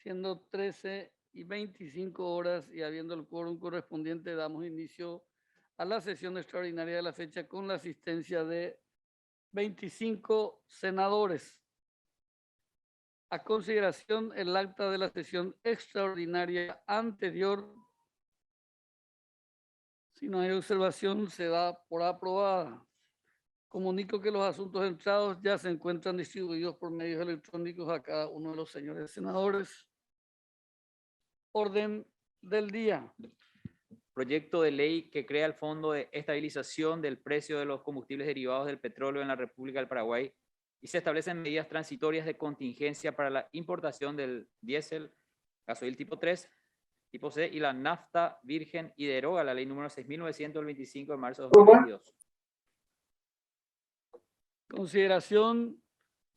Siendo 13:25 y habiendo el quórum correspondiente, damos inicio a la sesión extraordinaria de la fecha con la asistencia de 25 senadores. A consideración el acta de la sesión extraordinaria anterior. Si no hay observación, se da por aprobada. Comunico que los asuntos entrados ya se encuentran distribuidos por medios electrónicos a cada uno de los señores senadores. Orden del día. Proyecto de ley que crea el Fondo de Estabilización del Precio de los Combustibles Derivados del Petróleo en la República del Paraguay y se establecen medidas transitorias de contingencia para la importación del diésel, gasoil tipo 3, tipo C y la nafta virgen y deroga la ley número 6.900 del 25 de marzo de 2022. Consideración,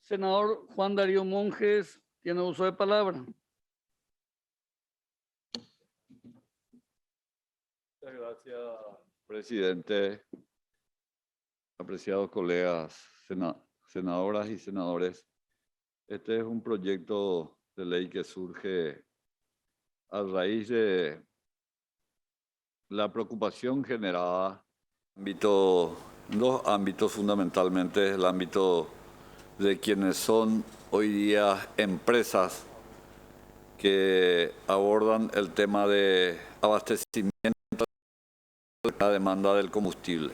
senador Juan Darío Monjes, tiene uso de palabra. Muchas gracias, presidente. Apreciados colegas, senadoras y senadores. Este es un proyecto de ley que surge a raíz de la preocupación generada en dos ámbitos fundamentalmente, el ámbito de quienes son hoy día empresas que abordan el tema de abastecimiento de la demanda del combustible.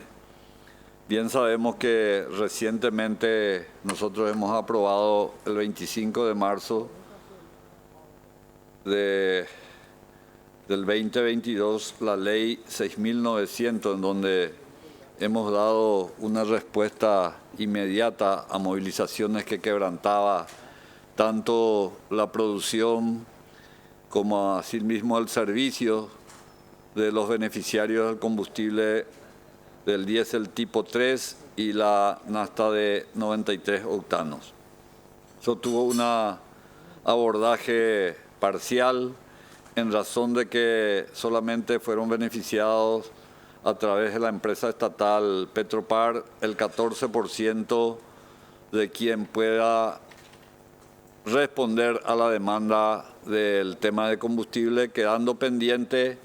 Bien sabemos que recientemente nosotros hemos aprobado el 25 de marzo del 2022 la ley 6.900, en donde hemos dado una respuesta inmediata a movilizaciones que quebrantaba tanto la producción como asimismo el servicio de los beneficiarios del combustible del diésel tipo 3 y la nafta de 93 octanos. Eso tuvo un abordaje parcial en razón de que solamente fueron beneficiados a través de la empresa estatal Petropar el 14% de quien pueda responder a la demanda del tema de combustible, quedando pendiente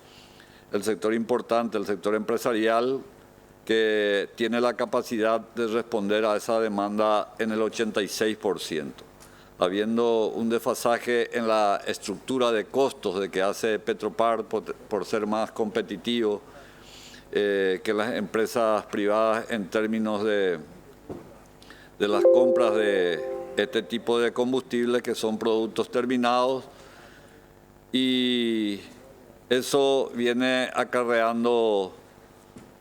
el sector importante, el sector empresarial, que tiene la capacidad de responder a esa demanda en el 86%, habiendo un desfasaje en la estructura de costos de que hace Petropar por ser más competitivo que las empresas privadas en términos de las compras de este tipo de combustibles, que son productos terminados, y eso viene acarreando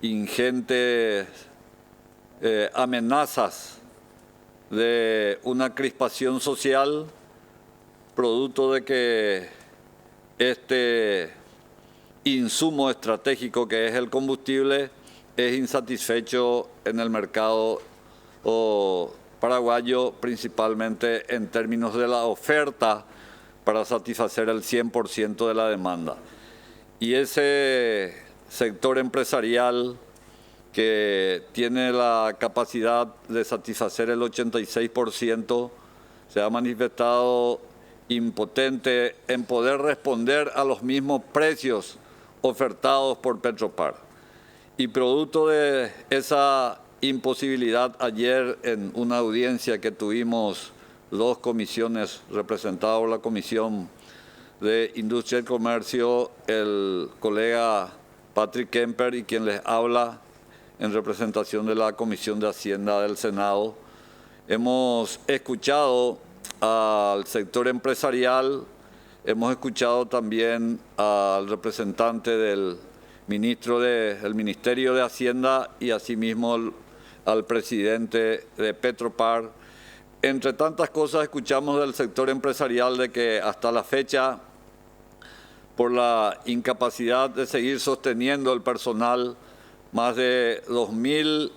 ingentes amenazas de una crispación social, producto de que este insumo estratégico que es el combustible es insatisfecho en el mercado paraguayo, principalmente en términos de la oferta para satisfacer el 100% de la demanda. Y ese sector empresarial que tiene la capacidad de satisfacer el 86% se ha manifestado impotente en poder responder a los mismos precios ofertados por Petropar. Y producto de esa imposibilidad, ayer en una audiencia que tuvimos dos comisiones representadas por la Comisión de Industria y Comercio, el colega Patrick Kemper y quien les habla en representación de la Comisión de Hacienda del Senado, hemos escuchado al sector empresarial, hemos escuchado también al representante del Ministerio de Hacienda y asimismo al presidente de Petropar. Entre tantas cosas, escuchamos del sector empresarial de que hasta la fecha, por la incapacidad de seguir sosteniendo el personal, más de 2.000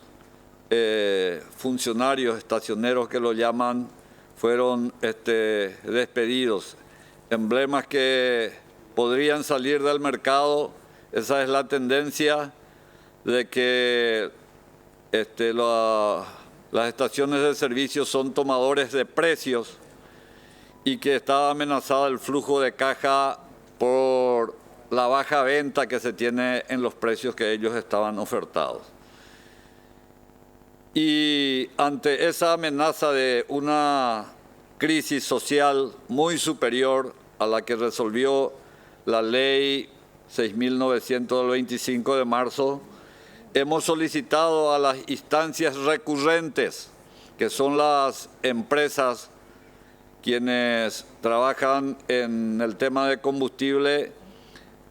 funcionarios estacioneros, que lo llaman, fueron despedidos. Emblemas que podrían salir del mercado. Esa es la tendencia de que las estaciones de servicio son tomadores de precios y que estaba amenazado el flujo de caja por la baja venta que se tiene en los precios que ellos estaban ofertados. Y ante esa amenaza de una crisis social muy superior a la que resolvió la ley 6.900 del 25 de marzo, hemos solicitado a las instancias recurrentes, que son las empresas quienes trabajan en el tema de combustible,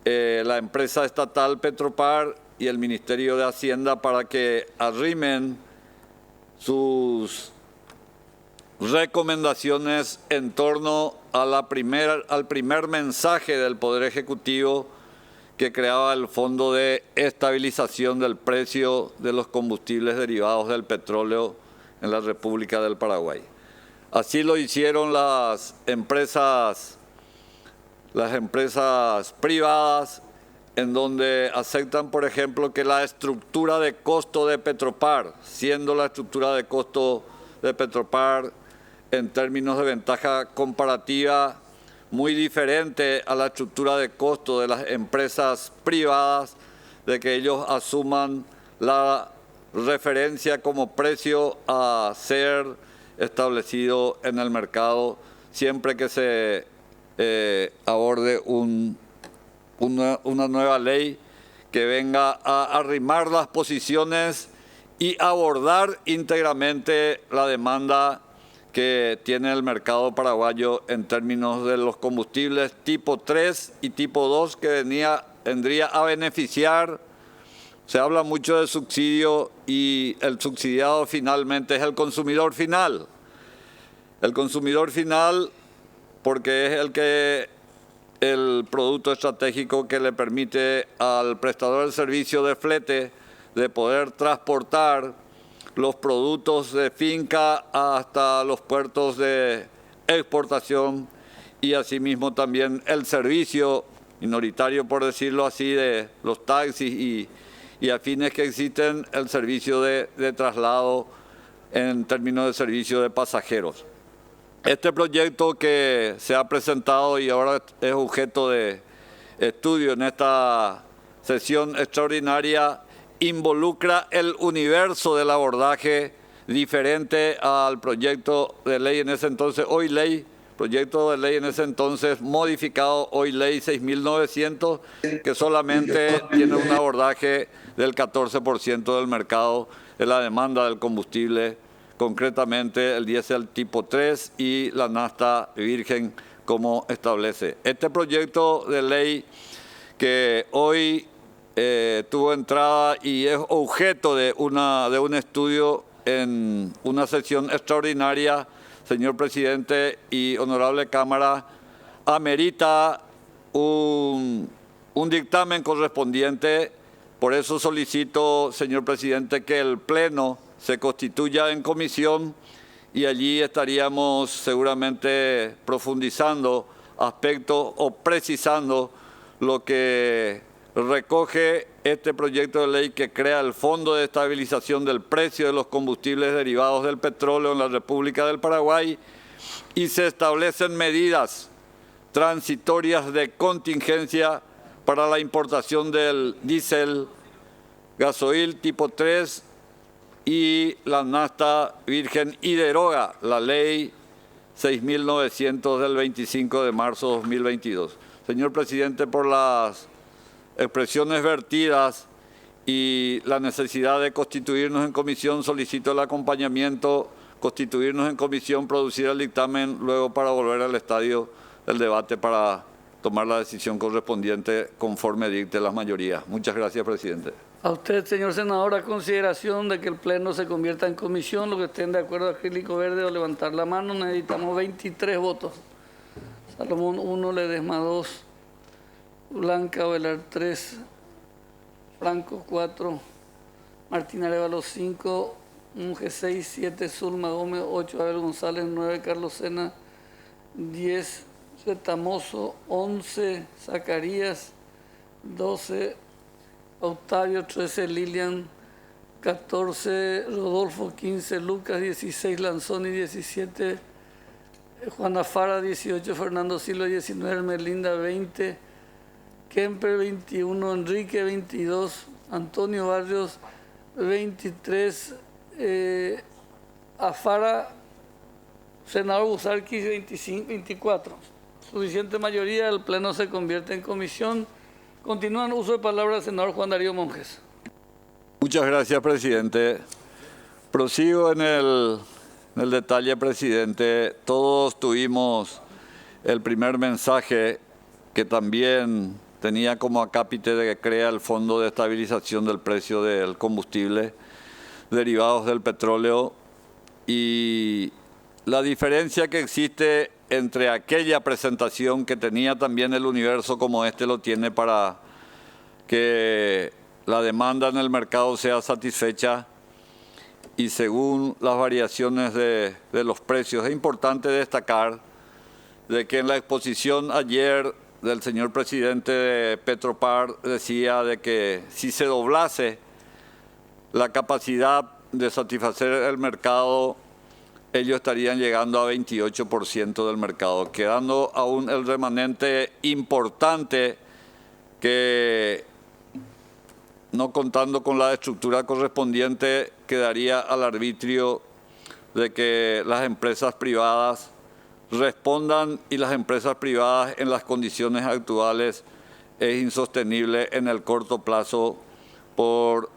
la empresa estatal Petropar y el Ministerio de Hacienda, para que arrimen sus recomendaciones en torno a al primer mensaje del Poder Ejecutivo que creaba el Fondo de Estabilización del Precio de los Combustibles Derivados del Petróleo en la República del Paraguay. Así lo hicieron las empresas privadas, en donde aceptan, por ejemplo, que la estructura de costo de Petropar, siendo la estructura de costo de Petropar en términos de ventaja comparativa muy diferente a la estructura de costo de las empresas privadas, de que ellos asuman la referencia como precio a ser establecido en el mercado siempre que se aborde una nueva ley que venga a arrimar las posiciones y abordar íntegramente la demanda que tiene el mercado paraguayo en términos de los combustibles tipo 3 y tipo 2 que vendría a beneficiar. Se habla mucho de subsidio y el subsidiado finalmente es el consumidor final. El consumidor final porque es el producto estratégico que le permite al prestador del servicio de flete de poder transportar los productos de finca hasta los puertos de exportación y asimismo también el servicio minoritario, por decirlo así, de los taxis y afines que existen, el servicio de traslado en términos de servicio de pasajeros. Este proyecto que se ha presentado y ahora es objeto de estudio en esta sesión extraordinaria involucra el universo del abordaje diferente al proyecto de ley en ese entonces, proyecto de ley en ese entonces modificado, hoy ley 6.900, que solamente tiene un abordaje del 14% del mercado de la demanda del combustible, concretamente el diésel tipo 3 y la nafta virgen, como establece. Este proyecto de ley que hoy tuvo entrada y es objeto de un estudio en una sesión extraordinaria, señor presidente y honorable Cámara, amerita un dictamen correspondiente. Por eso solicito, señor presidente, que el Pleno se constituya en comisión y allí estaríamos seguramente profundizando aspectos o precisando lo que recoge este proyecto de ley que crea el Fondo de Estabilización del Precio de los Combustibles Derivados del Petróleo en la República del Paraguay y se establecen medidas transitorias de contingencia para la importación del diésel, gasoil tipo 3 y la nafta virgen y deroga la ley 6.900 del 25 de marzo de 2022. Señor presidente, por las expresiones vertidas y la necesidad de constituirnos en comisión, solicito el acompañamiento, constituirnos en comisión, producir el dictamen, luego para volver al estadio del debate para tomar la decisión correspondiente conforme dicte las mayorías. Muchas gracias, presidente. A usted, señor senador, a consideración de que el Pleno se convierta en comisión, los que estén de acuerdo, acrílico verde o levantar la mano, necesitamos 23 votos. Salomón 1, Ledesma 2, Blanca Velar 3, Franco 4, Martín Arevalo 5, Monge 6, 7, Zulma Gómez 8, Abel González 9, Carlos Sena 10, Zetamoso 11, Zacarías 12, Octavio 13, Lilian 14, Rodolfo 15, Lucas 16, Lanzoni 17, Juana Fara 18, Fernando Silva 19, Melinda 20, Kemper 21, Enrique 22, Antonio Barrios 23, Afara, senador Busarquis 24. Suficiente mayoría, el pleno se convierte en comisión. Continúa en uso de palabra el senador Juan Darío Monjes. Muchas gracias, presidente. Prosigo en el detalle, presidente. Todos tuvimos el primer mensaje que también tenía como acápite de que crea el Fondo de Estabilización del Precio del Combustible, derivados del petróleo, y la diferencia que existe entre aquella presentación que tenía también el Universo como este lo tiene para que la demanda en el mercado sea satisfecha y según las variaciones de los precios. Es importante destacar de que en la exposición ayer del señor presidente de Petropar decía de que si se doblase la capacidad de satisfacer el mercado, ellos estarían llegando a 28% del mercado, quedando aún el remanente importante que, no contando con la estructura correspondiente, quedaría al arbitrio de que las empresas privadas respondan, y las empresas privadas en las condiciones actuales es insostenible en el corto plazo por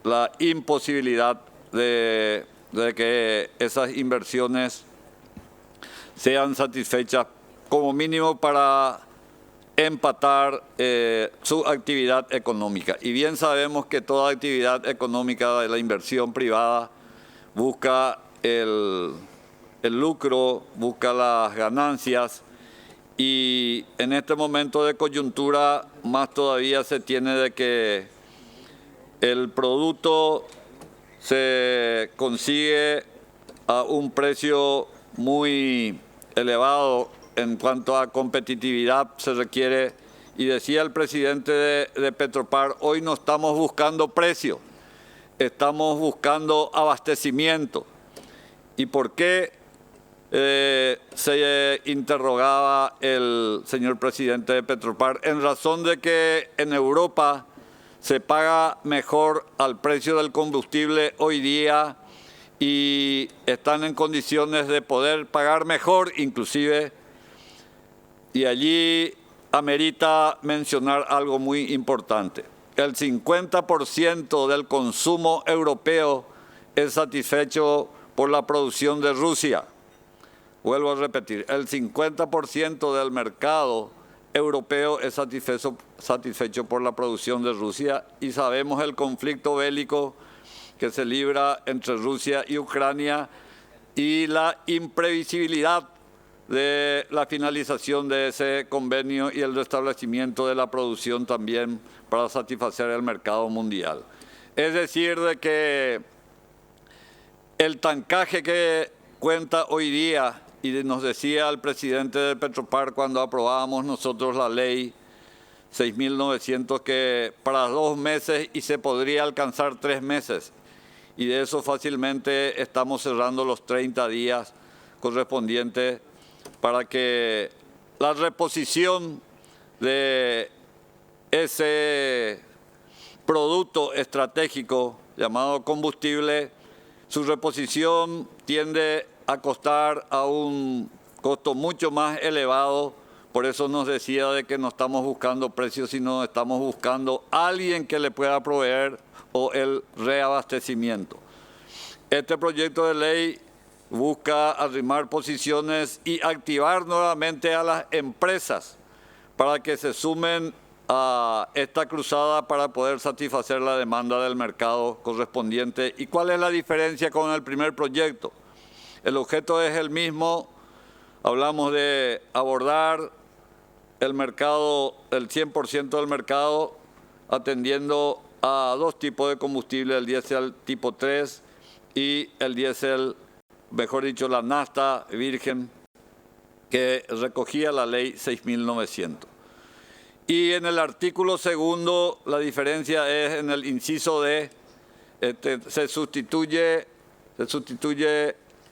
la imposibilidad de que esas inversiones sean satisfechas como mínimo para empatar su actividad económica. Y bien sabemos que toda actividad económica de la inversión privada busca el lucro, busca las ganancias, y en este momento de coyuntura más todavía se tiene de que el producto se consigue a un precio muy elevado en cuanto a competitividad se requiere, y decía el presidente de Petropar, hoy no estamos buscando precio, estamos buscando abastecimiento. ¿Y por qué? Se interrogaba el señor presidente de Petropar, en razón de que en Europa se paga mejor al precio del combustible hoy día y están en condiciones de poder pagar mejor inclusive. Y allí amerita mencionar algo muy importante. El 50% del consumo europeo es satisfecho por la producción de Rusia. Vuelvo a repetir, el 50% del mercado europeo es satisfecho por la producción de Rusia, y sabemos el conflicto bélico que se libra entre Rusia y Ucrania y la imprevisibilidad de la finalización de ese convenio y el restablecimiento de la producción también para satisfacer el mercado mundial. Es decir, de que el tancaje que cuenta hoy día, y nos decía el presidente de Petropar cuando aprobábamos nosotros la ley 6.900 que para 2 meses y se podría alcanzar 3 meses. Y de eso fácilmente estamos cerrando los 30 días correspondientes para que la reposición de ese producto estratégico llamado combustible, su reposición tiende a costar a un costo mucho más elevado. Por eso nos decía de que no estamos buscando precios, sino estamos buscando a alguien que le pueda proveer o el reabastecimiento. Este proyecto de ley busca arrimar posiciones y activar nuevamente a las empresas para que se sumen a esta cruzada para poder satisfacer la demanda del mercado correspondiente. ¿Y cuál es la diferencia con el primer proyecto? El objeto es el mismo. Hablamos de abordar el mercado, el 100% del mercado, atendiendo a 2 tipos de combustible, el diésel tipo 3 y el diésel, mejor dicho, la nafta virgen, que recogía la ley 6.900. Y en el artículo 2, la diferencia es en el inciso D, se sustituye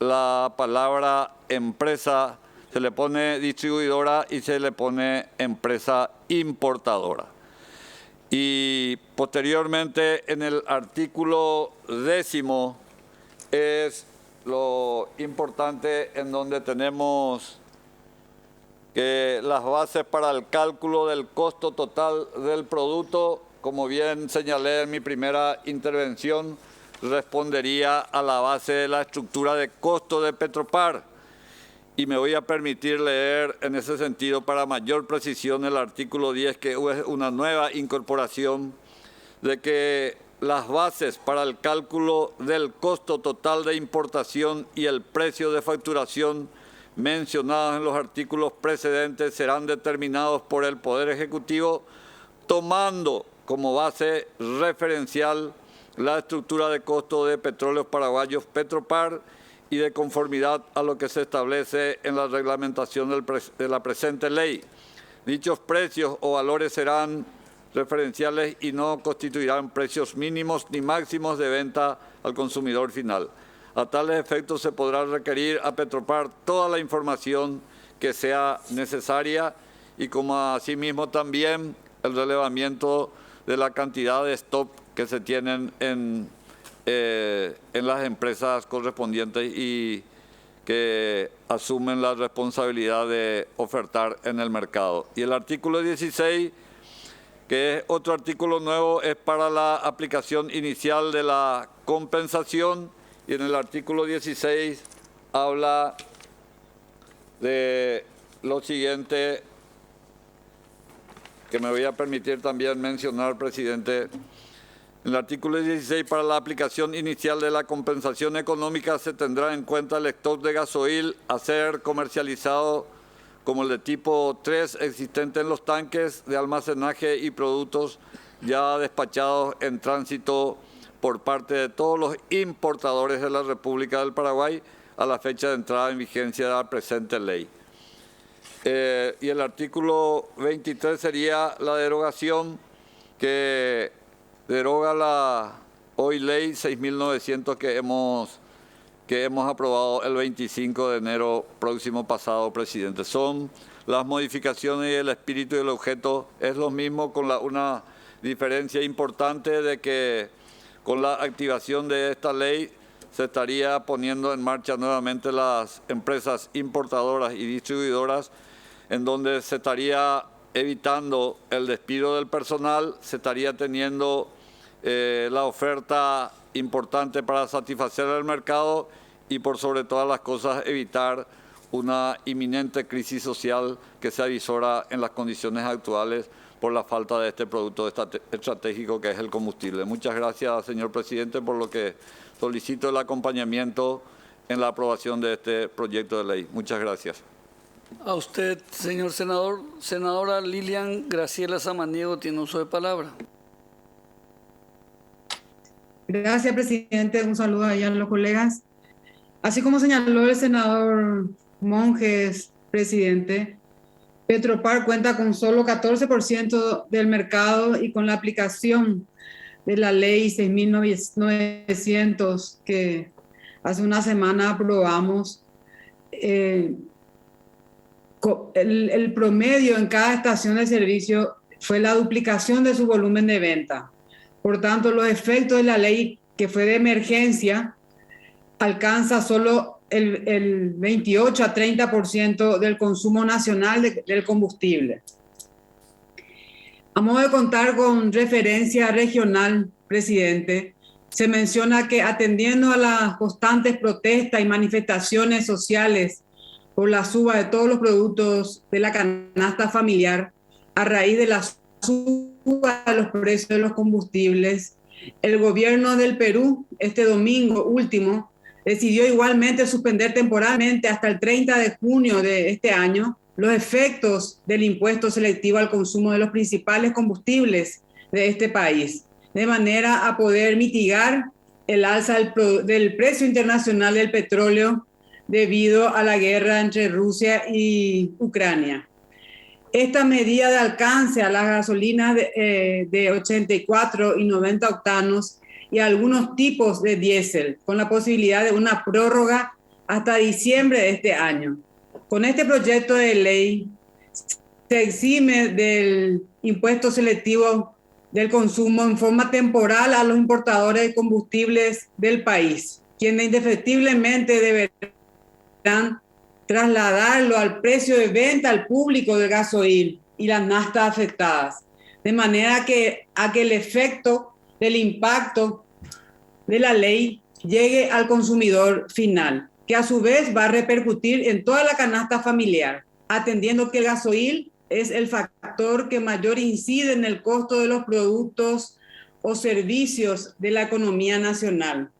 la palabra empresa se le pone distribuidora y se le pone empresa importadora. Y posteriormente en el artículo 10 es lo importante en donde tenemos que las bases para el cálculo del costo total del producto, como bien señalé en mi primera intervención, respondería a la base de la estructura de costo de Petropar. Y me voy a permitir leer en ese sentido para mayor precisión el artículo 10, que es una nueva incorporación de que las bases para el cálculo del costo total de importación y el precio de facturación mencionados en los artículos precedentes serán determinados por el Poder Ejecutivo tomando como base referencial la estructura de costo de Petróleos Paraguayos Petropar y de conformidad a lo que se establece en la reglamentación de la presente ley. Dichos precios o valores serán referenciales y no constituirán precios mínimos ni máximos de venta al consumidor final. A tales efectos se podrá requerir a Petropar toda la información que sea necesaria y como asimismo también el relevamiento de la cantidad de stock que se tienen en las empresas correspondientes y que asumen la responsabilidad de ofertar en el mercado. Y el artículo 16, que es otro artículo nuevo, es para la aplicación inicial de la compensación, y en el artículo 16 habla de lo siguiente, que me voy a permitir también mencionar, presidente. En el artículo 16, para la aplicación inicial de la compensación económica se tendrá en cuenta el stock de gasoil a ser comercializado como el de tipo 3 existente en los tanques de almacenaje y productos ya despachados en tránsito por parte de todos los importadores de la República del Paraguay a la fecha de entrada en vigencia de la presente ley. Y el artículo 23 sería la derogación que deroga la hoy ley 6.900 que hemos aprobado el 25 de enero próximo pasado, presidente. Son las modificaciones y el espíritu y el objeto es lo mismo, con una diferencia importante de que con la activación de esta ley se estaría poniendo en marcha nuevamente las empresas importadoras y distribuidoras, en donde se estaría evitando el despido del personal, se estaría teniendo la oferta importante para satisfacer el mercado y por sobre todas las cosas evitar una inminente crisis social que se avisora en las condiciones actuales por la falta de este producto estratégico que es el combustible. Muchas gracias, señor presidente, por lo que solicito el acompañamiento en la aprobación de este proyecto de ley. Muchas gracias. A usted, señor senador. Senadora Lilian Graciela Samaniego tiene uso de palabra. Gracias, presidente. Un saludo allá a los colegas. Así como señaló el senador Monjes, presidente, Petropar cuenta con solo 14% del mercado y con la aplicación de la ley 6.900 que hace una semana aprobamos, el promedio en cada estación de servicio fue la duplicación de su volumen de venta. Por tanto, los efectos de la ley que fue de emergencia alcanza solo el 28 a 30% del consumo nacional del combustible. A modo de contar con referencia regional, presidente, se menciona que atendiendo a las constantes protestas y manifestaciones sociales por la suba de todos los productos de la canasta familiar, a raíz de la suba de los precios de los combustibles, el gobierno del Perú, este domingo último, decidió igualmente suspender temporalmente hasta el 30 de junio de este año los efectos del impuesto selectivo al consumo de los principales combustibles de este país, de manera a poder mitigar el alza del precio internacional del petróleo debido a la guerra entre Rusia y Ucrania. Esta medida de alcance a las gasolinas de 84 y 90 octanos y algunos tipos de diésel, con la posibilidad de una prórroga hasta diciembre de este año. Con este proyecto de ley se exime del impuesto selectivo del consumo en forma temporal a los importadores de combustibles del país, quienes indefectiblemente deberán trasladarlo al precio de venta al público del gasoil y las naftas afectadas, de manera que el efecto del impacto de la ley llegue al consumidor final, que a su vez va a repercutir en toda la canasta familiar, atendiendo que el gasoil es el factor que mayor incide en el costo de los productos o servicios de la economía nacional.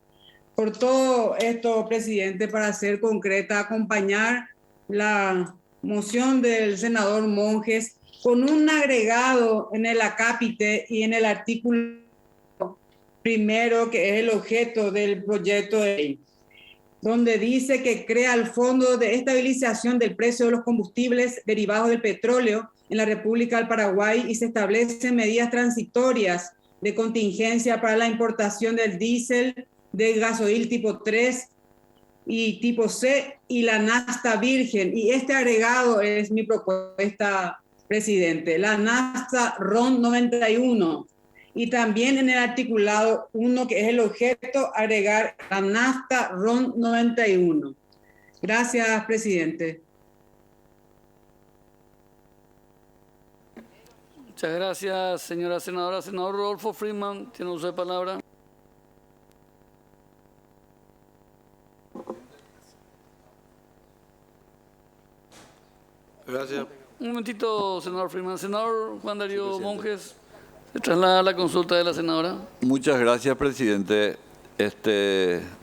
Por todo esto, presidente, para ser concreta, acompañar la moción del senador Monjes con un agregado en el acápite y en el artículo primero, que es el objeto del proyecto de ley, donde dice que crea el Fondo de Estabilización del Precio de los Combustibles Derivados del Petróleo en la República del Paraguay y se establecen medidas transitorias de contingencia para la importación del diésel, del gasoil tipo 3 y tipo C y la nafta virgen. Y este agregado es mi propuesta, presidente, la nafta RON 91. Y también en el articulado 1, que es el objeto, agregar la nafta RON 91. Gracias, presidente. Muchas gracias, señora senadora. Senador Rodolfo Freeman, tiene usted palabra. Gracias. Un momentito, senador Freeman. Senador Juan Darío Monjes, se traslada la consulta de la senadora. Muchas gracias, presidente.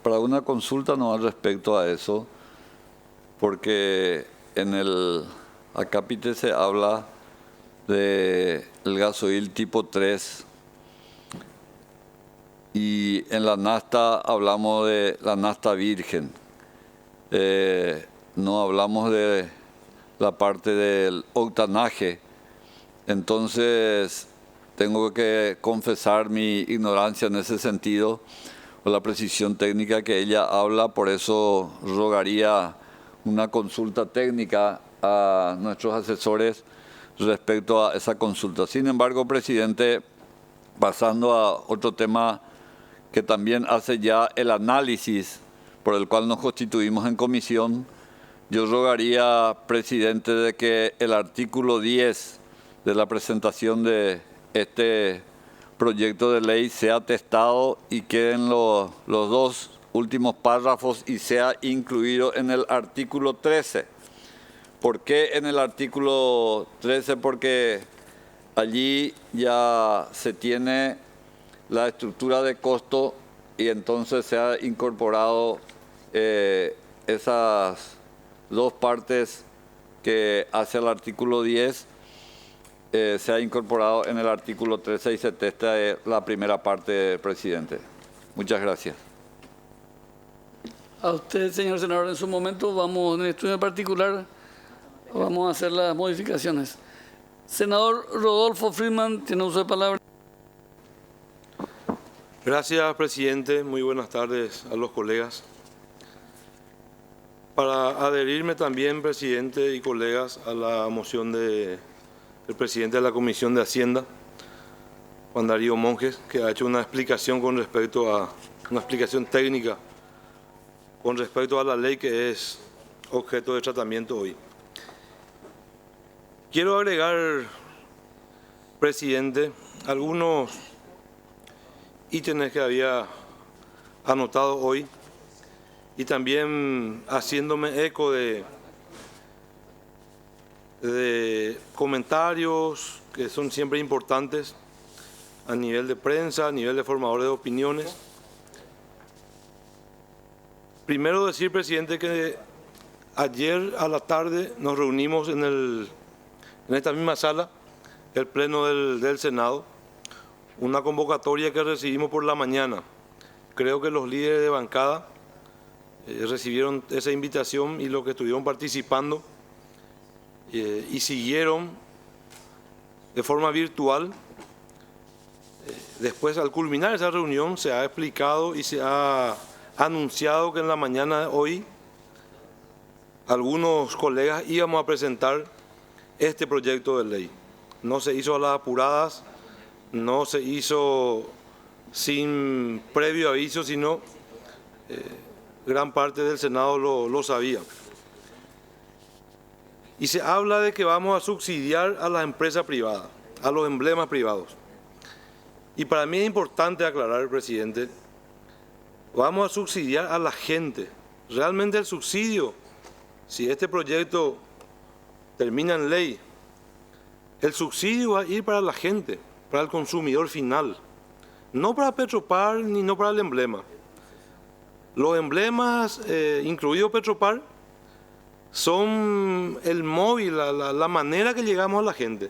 Para una consulta no al respecto a eso, porque en el acápite se habla del gasoil tipo 3 y en la nafta hablamos de la nafta virgen. No hablamos de la parte del octanaje. Entonces, tengo que confesar mi ignorancia en ese sentido, o la precisión técnica que ella habla, por eso rogaría una consulta técnica a nuestros asesores respecto a esa consulta. Sin embargo, presidente, pasando a otro tema que también hace ya el análisis por el cual nos constituimos en comisión, yo rogaría, presidente, de que el artículo 10 de la presentación de este proyecto de ley sea atestado y queden los dos últimos párrafos y sea incluido en el artículo 13. ¿Por qué en el artículo 13? Porque allí ya se tiene la estructura de costo y entonces se ha incorporado esas dos partes que hace el artículo 10, se ha incorporado en el artículo 13 y se testa la primera parte, presidente. Muchas gracias. A usted, señor senador, en su momento vamos, en el estudio particular, vamos a hacer las modificaciones. Senador Rodolfo Freeman, tiene uso de palabra. Gracias, presidente. Muy buenas tardes a los colegas. Para adherirme también, presidente y colegas, a la moción del presidente de la Comisión de Hacienda, Juan Darío Monjes, que ha hecho una explicación con respecto a una explicación técnica con respecto a la ley que es objeto de tratamiento hoy. Quiero agregar, presidente, algunos ítems que había anotado hoy y también haciéndome eco de comentarios que son siempre importantes a nivel de prensa, a nivel de formadores de opiniones. Primero decir, presidente, que ayer a la tarde nos reunimos en esta misma sala, el pleno del Senado, una convocatoria que recibimos por la mañana. Creo que los líderes de bancada recibieron esa invitación y los que estuvieron participando y siguieron de forma virtual. Después, al culminar esa reunión, se ha explicado y se ha anunciado que en la mañana de hoy, algunos colegas íbamos a presentar este proyecto de ley. No se hizo a las apuradas, no se hizo sin previo aviso, sino gran parte del Senado lo sabía. Y se habla de que vamos a subsidiar a las empresas privadas, a los emblemas privados. Y para mí es importante aclarar, presidente, vamos a subsidiar a la gente. Realmente el subsidio, si este proyecto termina en ley, el subsidio va a ir para la gente, para el consumidor final, no para Petropar ni no para el emblema. Los emblemas, incluido Petropar, son el móvil, la manera que llegamos a la gente.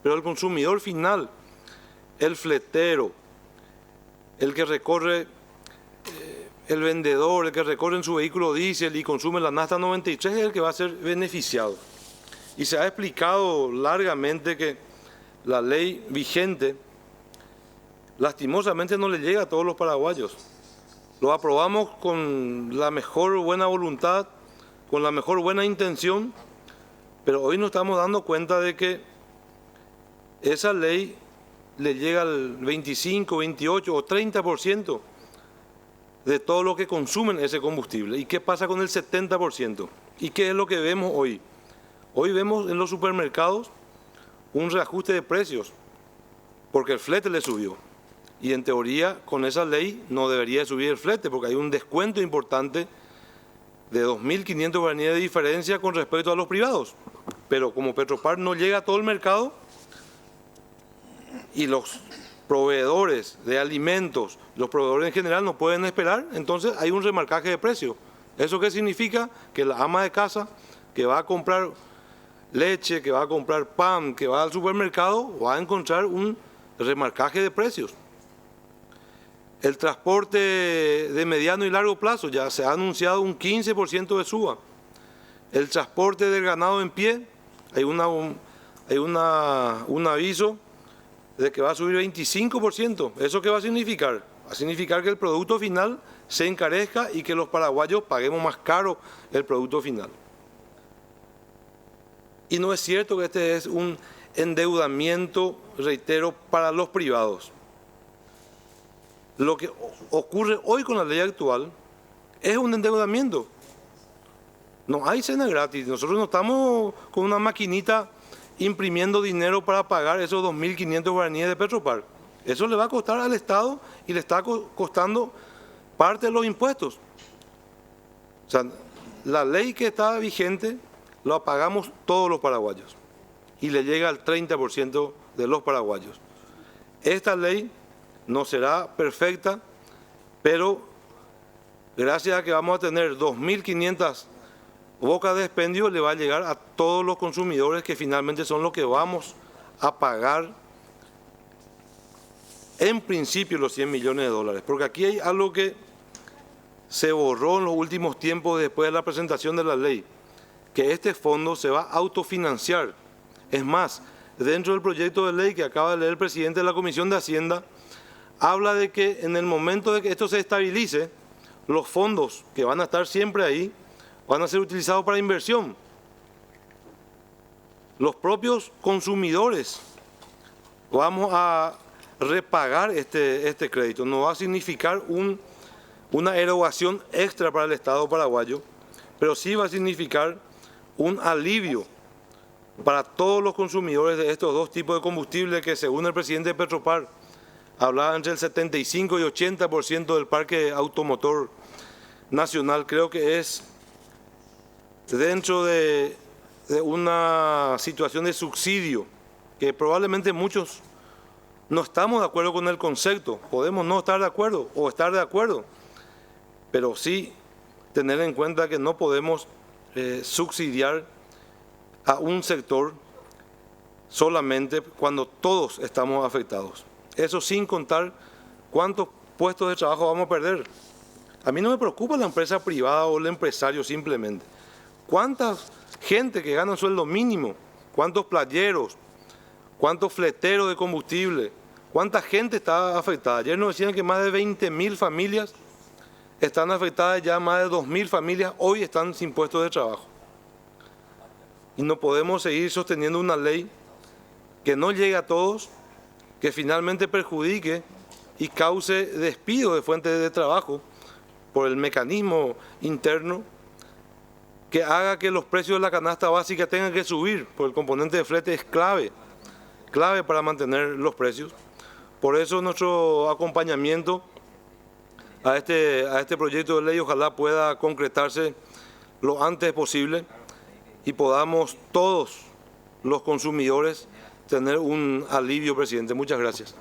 Pero el consumidor final, el fletero, el que recorre, el vendedor, el que recorre en su vehículo diésel y consume la nafta 93 es el que va a ser beneficiado. Y se ha explicado largamente que la ley vigente lastimosamente no le llega a todos los paraguayos. Lo aprobamos con la mejor buena voluntad, con la mejor buena intención, pero hoy nos estamos dando cuenta de que esa ley le llega al 25, 28 o 30% de todo lo que consumen ese combustible. ¿Y qué pasa con el 70%? ¿Y qué es lo que vemos hoy? Hoy vemos en los supermercados un reajuste de precios, porque el flete le subió. Y en teoría, con esa ley no debería subir el flete, porque hay un descuento importante de 2.500 guaraníes de diferencia con respecto a los privados. Pero como Petropar no llega a todo el mercado y los proveedores de alimentos, los proveedores en general no pueden esperar, entonces hay un remarcaje de precio. ¿Eso qué significa? Que la ama de casa que va a comprar leche, que va a comprar pan, que va al supermercado, va a encontrar un remarcaje de precios. El transporte de mediano y largo plazo, ya se ha anunciado un 15% de suba. El transporte del ganado en pie, hay un aviso de que va a subir 25%. ¿Eso qué va a significar? Va a significar que el producto final se encarezca y que los paraguayos paguemos más caro el producto final. Y no es cierto que este es un endeudamiento, reitero, para los privados. Lo que ocurre hoy con la ley actual es un endeudamiento. No hay cena gratis. Nosotros no estamos con una maquinita imprimiendo dinero para pagar esos 2.500 guaraníes de Petropar. Eso le va a costar al Estado y le está costando parte de los impuestos. O sea, la ley que está vigente lo pagamos todos los paraguayos y le llega al 30% de los paraguayos. Esta ley no será perfecta, pero gracias a que vamos a tener 2.500 bocas de expendio, le va a llegar a todos los consumidores que finalmente son los que vamos a pagar en principio los 100 millones de dólares. Porque aquí hay algo que se borró en los últimos tiempos después de la presentación de la ley, que este fondo se va a autofinanciar. Es más, dentro del proyecto de ley que acaba de leer el presidente de la Comisión de Hacienda, habla de que en el momento de que esto se estabilice, los fondos que van a estar siempre ahí van a ser utilizados para inversión. Los propios consumidores vamos a repagar este crédito. No va a significar una erogación extra para el Estado paraguayo, pero sí va a significar un alivio para todos los consumidores de estos dos tipos de combustible que, según el presidente de Petropar, hablaba entre el 75 y 80% del parque automotor nacional. Creo que es dentro de una situación de subsidio que probablemente muchos no estamos de acuerdo con el concepto. Podemos no estar de acuerdo o estar de acuerdo, pero sí tener en cuenta que no podemos subsidiar a un sector solamente cuando todos estamos afectados. Eso sin contar cuántos puestos de trabajo vamos a perder. A mí no me preocupa la empresa privada o el empresario simplemente. ¿Cuánta gente que gana un sueldo mínimo? ¿Cuántos playeros? ¿Cuántos fleteros de combustible? ¿Cuánta gente está afectada? Ayer nos decían que más de 20.000 familias están afectadas, ya más de 2.000 familias hoy están sin puestos de trabajo. y no podemos seguir sosteniendo una ley que no llegue a todos, que finalmente perjudique y cause despido de fuentes de trabajo por el mecanismo interno que haga que los precios de la canasta básica tengan que subir, porque el componente de flete es clave para mantener los precios. Por eso nuestro acompañamiento a este proyecto de ley ojalá pueda concretarse lo antes posible y podamos todos los consumidores tener un alivio, presidente. Muchas gracias.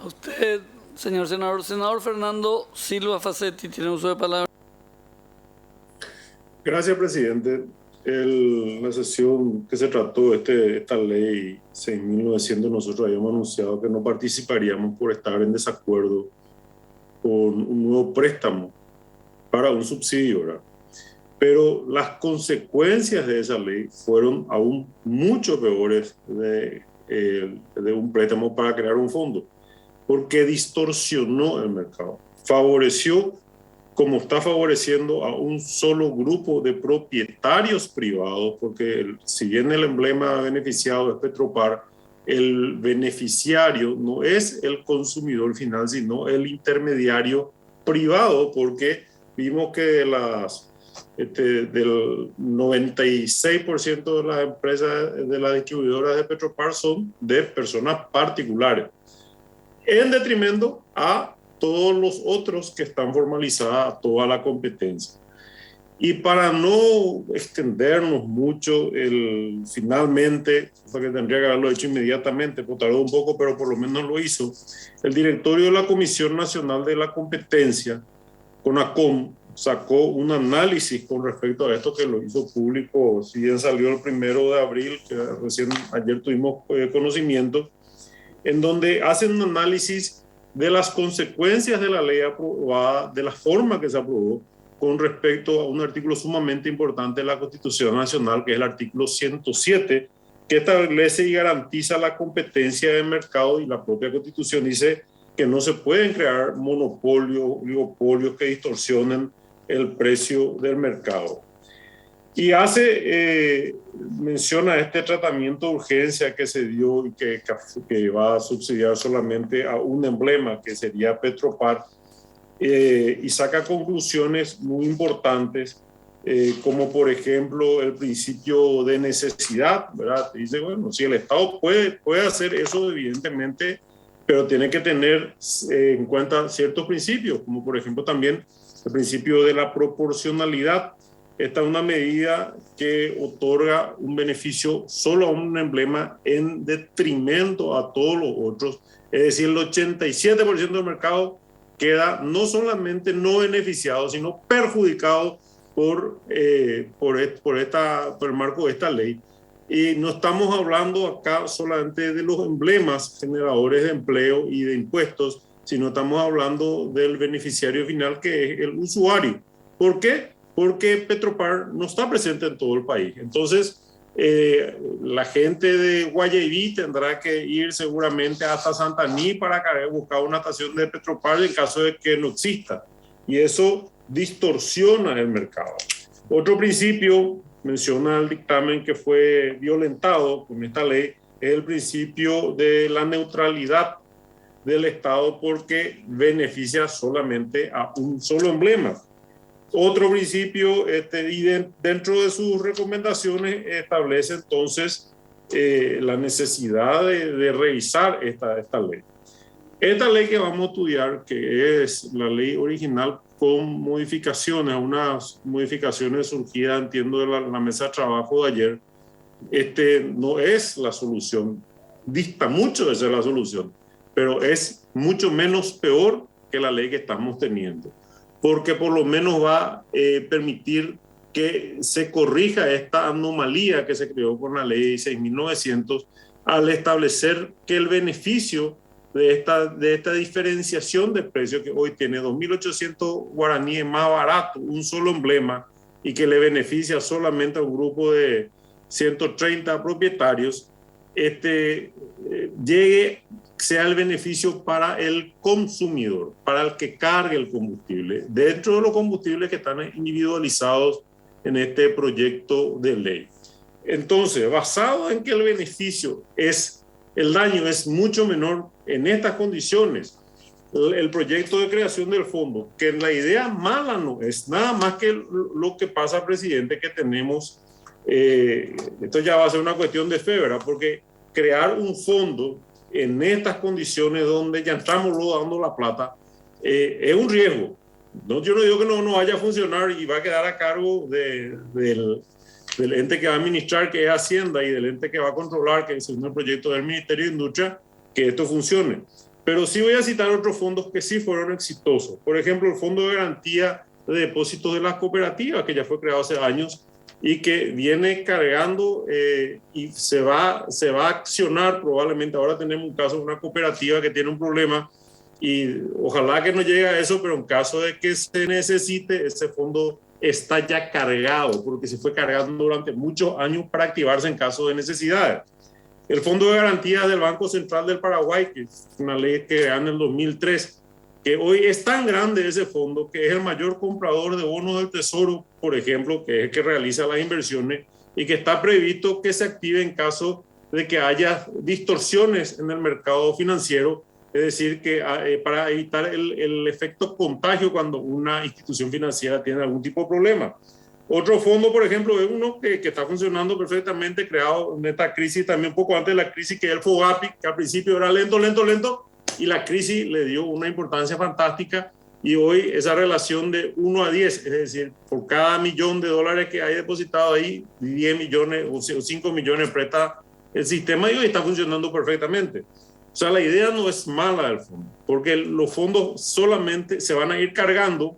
A usted, señor senador. Senador Fernando Silva Facetti, tiene uso de palabra. Gracias, presidente. La sesión que se trató esta ley 6.900, nosotros habíamos anunciado que no participaríamos por estar en desacuerdo con un nuevo préstamo para un subsidio, ¿verdad? Pero las consecuencias de esa ley fueron aún mucho peores de un préstamo para crear un fondo, porque distorsionó el mercado, favoreció, como está favoreciendo, a un solo grupo de propietarios privados, porque si bien el emblema beneficiado es Petropar, el beneficiario no es el consumidor final, sino el intermediario privado, porque vimos que del 96% de las empresas de las distribuidoras de Petropar son de personas particulares, en detrimento a todos los otros que están formalizadas, toda la competencia. Y para no extendernos mucho, finalmente, o que tendría que haberlo hecho inmediatamente, pues tardó un poco, pero por lo menos lo hizo, el directorio de la Comisión Nacional de la Competencia, CONACOM, sacó un análisis con respecto a esto, que lo hizo público, si bien salió el 1 de abril, que recién ayer tuvimos conocimiento, en donde hacen un análisis de las consecuencias de la ley aprobada, de la forma que se aprobó, con respecto a un artículo sumamente importante de la Constitución Nacional, que es el artículo 107, que establece y garantiza la competencia de mercado, y la propia Constitución dice que no se pueden crear monopolios, oligopolios que distorsionen el precio del mercado. Y menciona este tratamiento de urgencia que se dio y que va a subsidiar solamente a un emblema, que sería Petropar, y saca conclusiones muy importantes, como por ejemplo el principio de necesidad, ¿verdad? Dice, bueno, si el Estado puede hacer eso, evidentemente, pero tiene que tener en cuenta ciertos principios, como por ejemplo también el principio de la proporcionalidad. Esta es una medida que otorga un beneficio solo a un emblema en detrimento a todos los otros. Es decir, el 87% del mercado queda no solamente no beneficiado, sino perjudicado por el marco de esta ley. Y no estamos hablando acá solamente de los emblemas generadores de empleo y de impuestos, sino estamos hablando del beneficiario final, que es el usuario. ¿Por qué? Porque Petropar no está presente en todo el país. Entonces, la gente de Guayaquil tendrá que ir seguramente hasta Santaní para buscar una estación de Petropar en caso de que no exista. Y eso distorsiona el mercado. Otro principio, menciona el dictamen, que fue violentado con esta ley, es el principio de la neutralidad del Estado, porque beneficia solamente a un solo emblema. Otro principio, y dentro de sus recomendaciones, establece entonces la necesidad de revisar esta ley. Esta ley que vamos a estudiar, que es la ley original con modificaciones, unas modificaciones surgidas, entiendo, de la mesa de trabajo de ayer, no es la solución, dista mucho de ser la solución, pero es mucho menos peor que la ley que estamos teniendo, porque por lo menos va a permitir que se corrija esta anomalía que se creó con la ley 6.900 al establecer que el beneficio de esta diferenciación de precios, que hoy tiene 2.800 guaraníes más barato, un solo emblema, y que le beneficia solamente a un grupo de 130 propietarios, llegue sea el beneficio para el consumidor, para el que cargue el combustible, dentro de los combustibles que están individualizados en este proyecto de ley. Entonces, basado en que el beneficio el daño es mucho menor en estas condiciones, el proyecto de creación del fondo, que la idea mala no es nada más que lo que pasa, presidente, que tenemos, esto ya va a ser una cuestión de fe, ¿verdad? Porque crear un fondo en estas condiciones donde ya estamos dando la plata es un riesgo. No, yo no digo que no vaya a funcionar y va a quedar a cargo del ente que va a administrar, que es Hacienda, y del ente que va a controlar, que es el proyecto del Ministerio de Industria, que esto funcione. Pero sí voy a citar otros fondos que sí fueron exitosos. Por ejemplo, el Fondo de Garantía de Depósitos de las Cooperativas, que ya fue creado hace años y que viene cargando y se va a accionar probablemente. Ahora tenemos un caso de una cooperativa que tiene un problema y ojalá que no llegue a eso, pero en caso de que se necesite, ese fondo está ya cargado porque se fue cargando durante muchos años para activarse en caso de necesidades. El Fondo de Garantía del Banco Central del Paraguay, que es una ley que crearon en el 2003, que hoy es tan grande ese fondo que es el mayor comprador de bonos del Tesoro, por ejemplo, que es el que realiza las inversiones y que está previsto que se active en caso de que haya distorsiones en el mercado financiero, es decir, que para evitar el efecto contagio cuando una institución financiera tiene algún tipo de problema. Otro fondo, por ejemplo, es uno que está funcionando perfectamente, creado en esta crisis, también un poco antes de la crisis, que es el FOGAPI, que al principio era lento, y la crisis le dio una importancia fantástica, y hoy esa relación de 1 a 10, es decir, por cada $1.000.000 que hay depositado ahí, 10 millones o 5 millones presta el sistema, y hoy está funcionando perfectamente. O sea, la idea no es mala del fondo, porque los fondos solamente se van a ir cargando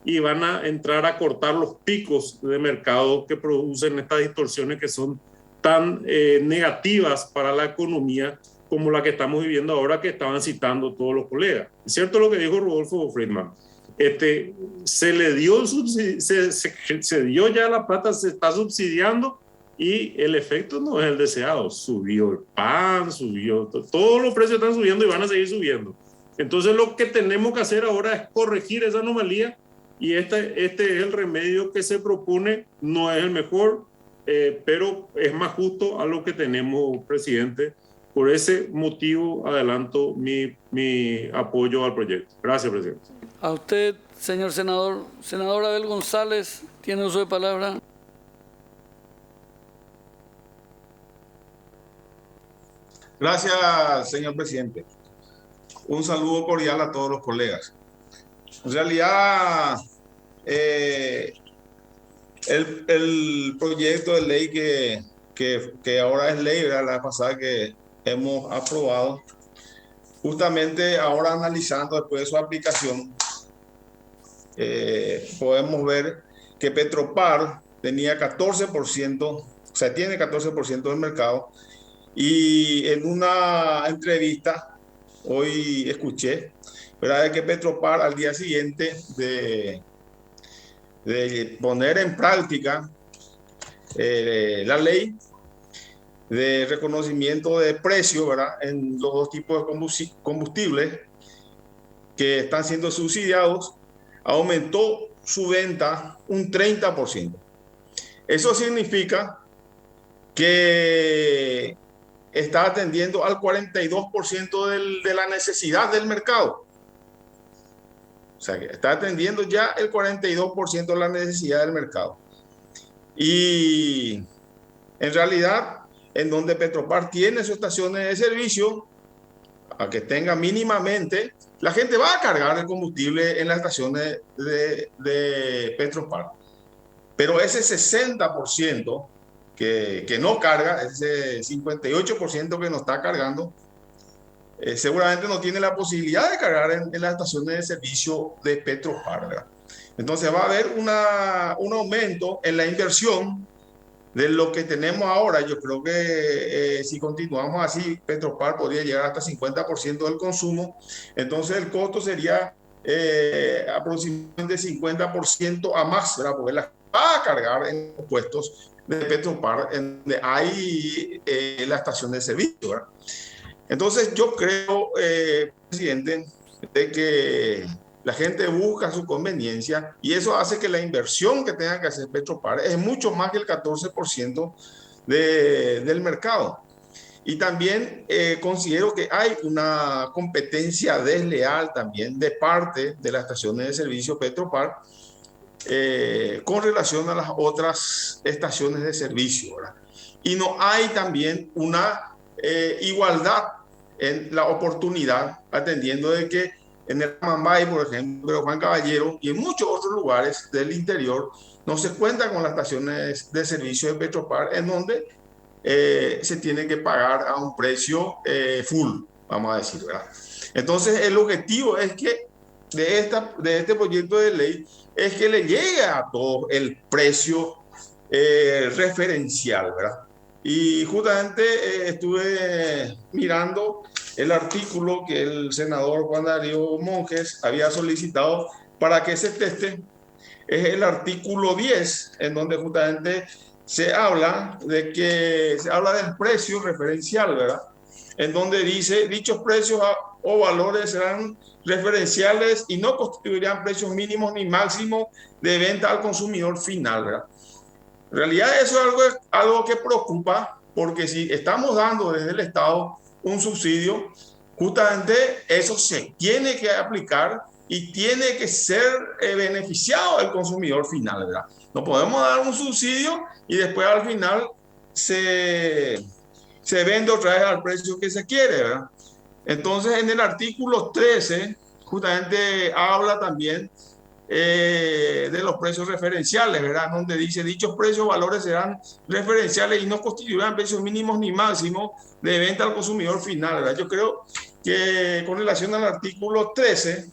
y van a entrar a cortar los picos de mercado que producen estas distorsiones que son tan negativas para la economía como la que estamos viviendo ahora, que estaban citando todos los colegas. Es cierto lo que dijo Rodolfo Friedman. Se le dio, se dio ya la plata, se está subsidiando y el efecto no es el deseado. Subió el pan, subió, todos los precios están subiendo y van a seguir subiendo. Entonces lo que tenemos que hacer ahora es corregir esa anomalía. Y este es el remedio que se propone, no es el mejor, pero es más justo a lo que tenemos, presidente. Por ese motivo adelanto mi apoyo al proyecto. Gracias, presidente. A usted, señor senador. Senador Abel González, tiene uso de palabra. Gracias, señor presidente. Un saludo cordial a todos los colegas. En realidad, el proyecto de ley que ahora es ley, ¿verdad? La pasada que hemos aprobado, justamente ahora analizando después de su aplicación, podemos ver que Petropar tenía 14%, o sea, tiene 14% del mercado, y en una entrevista hoy escuché, ¿verdad?, de que Petropar al día siguiente de poner en práctica la ley de reconocimiento de precio, ¿verdad?, en los dos tipos de combustibles que están siendo subsidiados, aumentó su venta un 30%. Eso significa que está atendiendo al 42% de la necesidad del mercado. O sea, que está atendiendo ya el 42% de la necesidad del mercado. Y en realidad, en donde Petropar tiene sus estaciones de servicio, a que tenga mínimamente, la gente va a cargar el combustible en las estaciones de Petropar. Pero ese 60% que no carga, ese 58% que no está cargando, seguramente no tiene la posibilidad de cargar en las estaciones de servicio de Petropar, ¿verdad? Entonces va a haber un aumento en la inversión de lo que tenemos ahora. Yo creo que si continuamos así, Petropar podría llegar hasta 50% del consumo. Entonces el costo sería aproximadamente 50% a más, ¿verdad? Porque la va a cargar en los puestos de Petropar, en donde hay la estación de servicio, ¿verdad? Entonces yo creo, presidente, de que la gente busca su conveniencia y eso hace que la inversión que tenga que hacer Petropar es mucho más que el 14% del mercado. Y también considero que hay una competencia desleal también de parte de las estaciones de servicio Petropar con relación a las otras estaciones de servicio, ¿verdad? Y no hay también una igualdad en la oportunidad, atendiendo de que en el Mambay, por ejemplo, Juan Caballero y en muchos otros lugares del interior no se cuenta con las estaciones de servicio de Petropar, en donde se tiene que pagar a un precio full, vamos a decir, ¿verdad? Entonces, el objetivo es que de este proyecto de ley es que le llegue a todo el precio referencial, ¿verdad? Y justamente estuve mirando el artículo que el senador Juan Darío Monjes había solicitado para que se teste. Es el artículo 10, en donde justamente se habla del precio referencial, ¿verdad? En donde dice, dichos precios o valores serán referenciales y no constituirían precios mínimos ni máximos de venta al consumidor final, ¿verdad? En realidad eso es algo que preocupa, porque si estamos dando desde el Estado un subsidio, justamente eso se tiene que aplicar y tiene que ser beneficiado el consumidor final, ¿verdad? No podemos dar un subsidio y después al final se vende otra vez al precio que se quiere, ¿verdad? Entonces, en el artículo 13, justamente habla también de los precios referenciales, ¿verdad? Donde dice, dichos precios o valores serán referenciales y no constituirán precios mínimos ni máximos de venta al consumidor final, ¿verdad? Yo creo que con relación al artículo 13,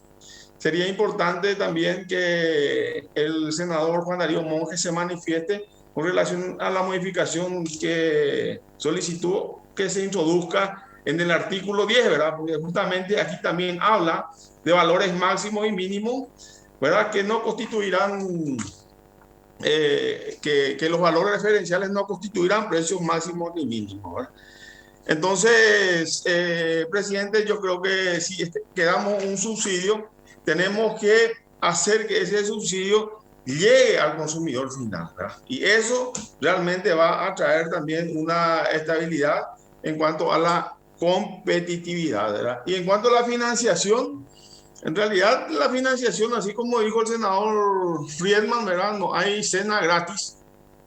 sería importante también que el senador Juan Darío Monjes se manifieste con relación a la modificación que solicitó que se introduzca en el artículo 10, ¿verdad? Porque justamente aquí también habla de valores máximos y mínimos, ¿verdad? Que no constituirán, que los valores referenciales no constituirán precios máximos ni mínimos, ¿verdad? Entonces, presidente, yo creo que si quedamos un subsidio, tenemos que hacer que ese subsidio llegue al consumidor final, ¿verdad? Y eso realmente va a traer también una estabilidad en cuanto a la competitividad, ¿verdad? Y en cuanto a la financiación, en realidad la financiación, así como dijo el senador Friedman, ¿verdad? No hay cena gratis,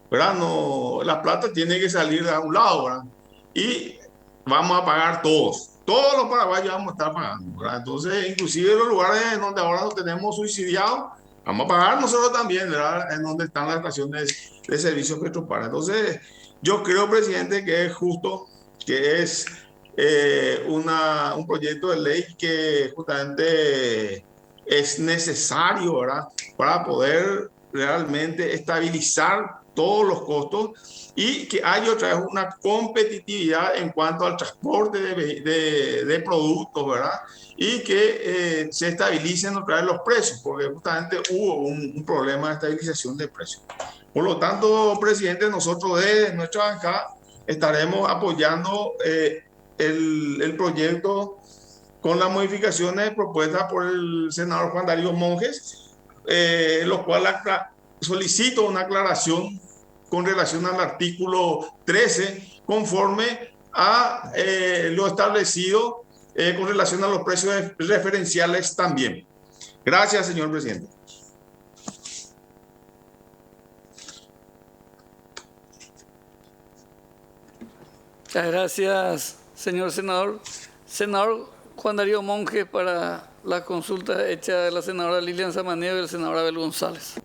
¿verdad? No, la plata tiene que salir de un lado, ¿verdad? Y vamos a pagar todos los paraguayos vamos a estar pagando, ¿verdad? Entonces, inclusive en los lugares donde ahora nos tenemos subsidiados, vamos a pagar nosotros también, ¿verdad? En donde están las estaciones de servicios Petropar. Entonces, yo creo, presidente, que es justo, que es un proyecto de ley que justamente es necesario, ¿verdad? Para poder realmente estabilizar todos los costos y que haya otra vez una competitividad en cuanto al transporte de productos, ¿verdad? Y que se estabilicen otra vez los precios, porque justamente hubo un problema de estabilización de precios. Por lo tanto, presidente, nosotros de nuestra bancada estaremos apoyando el proyecto con las modificaciones propuestas por el senador Juan Darío Monjes, lo cual solicito una aclaración con relación al artículo 13, conforme a lo establecido con relación a los precios referenciales también. Gracias, señor presidente. Muchas gracias, señor senador. Senador Juan Darío Monjes, para la consulta hecha de la senadora Lilian Samaniego y el senador Abel González.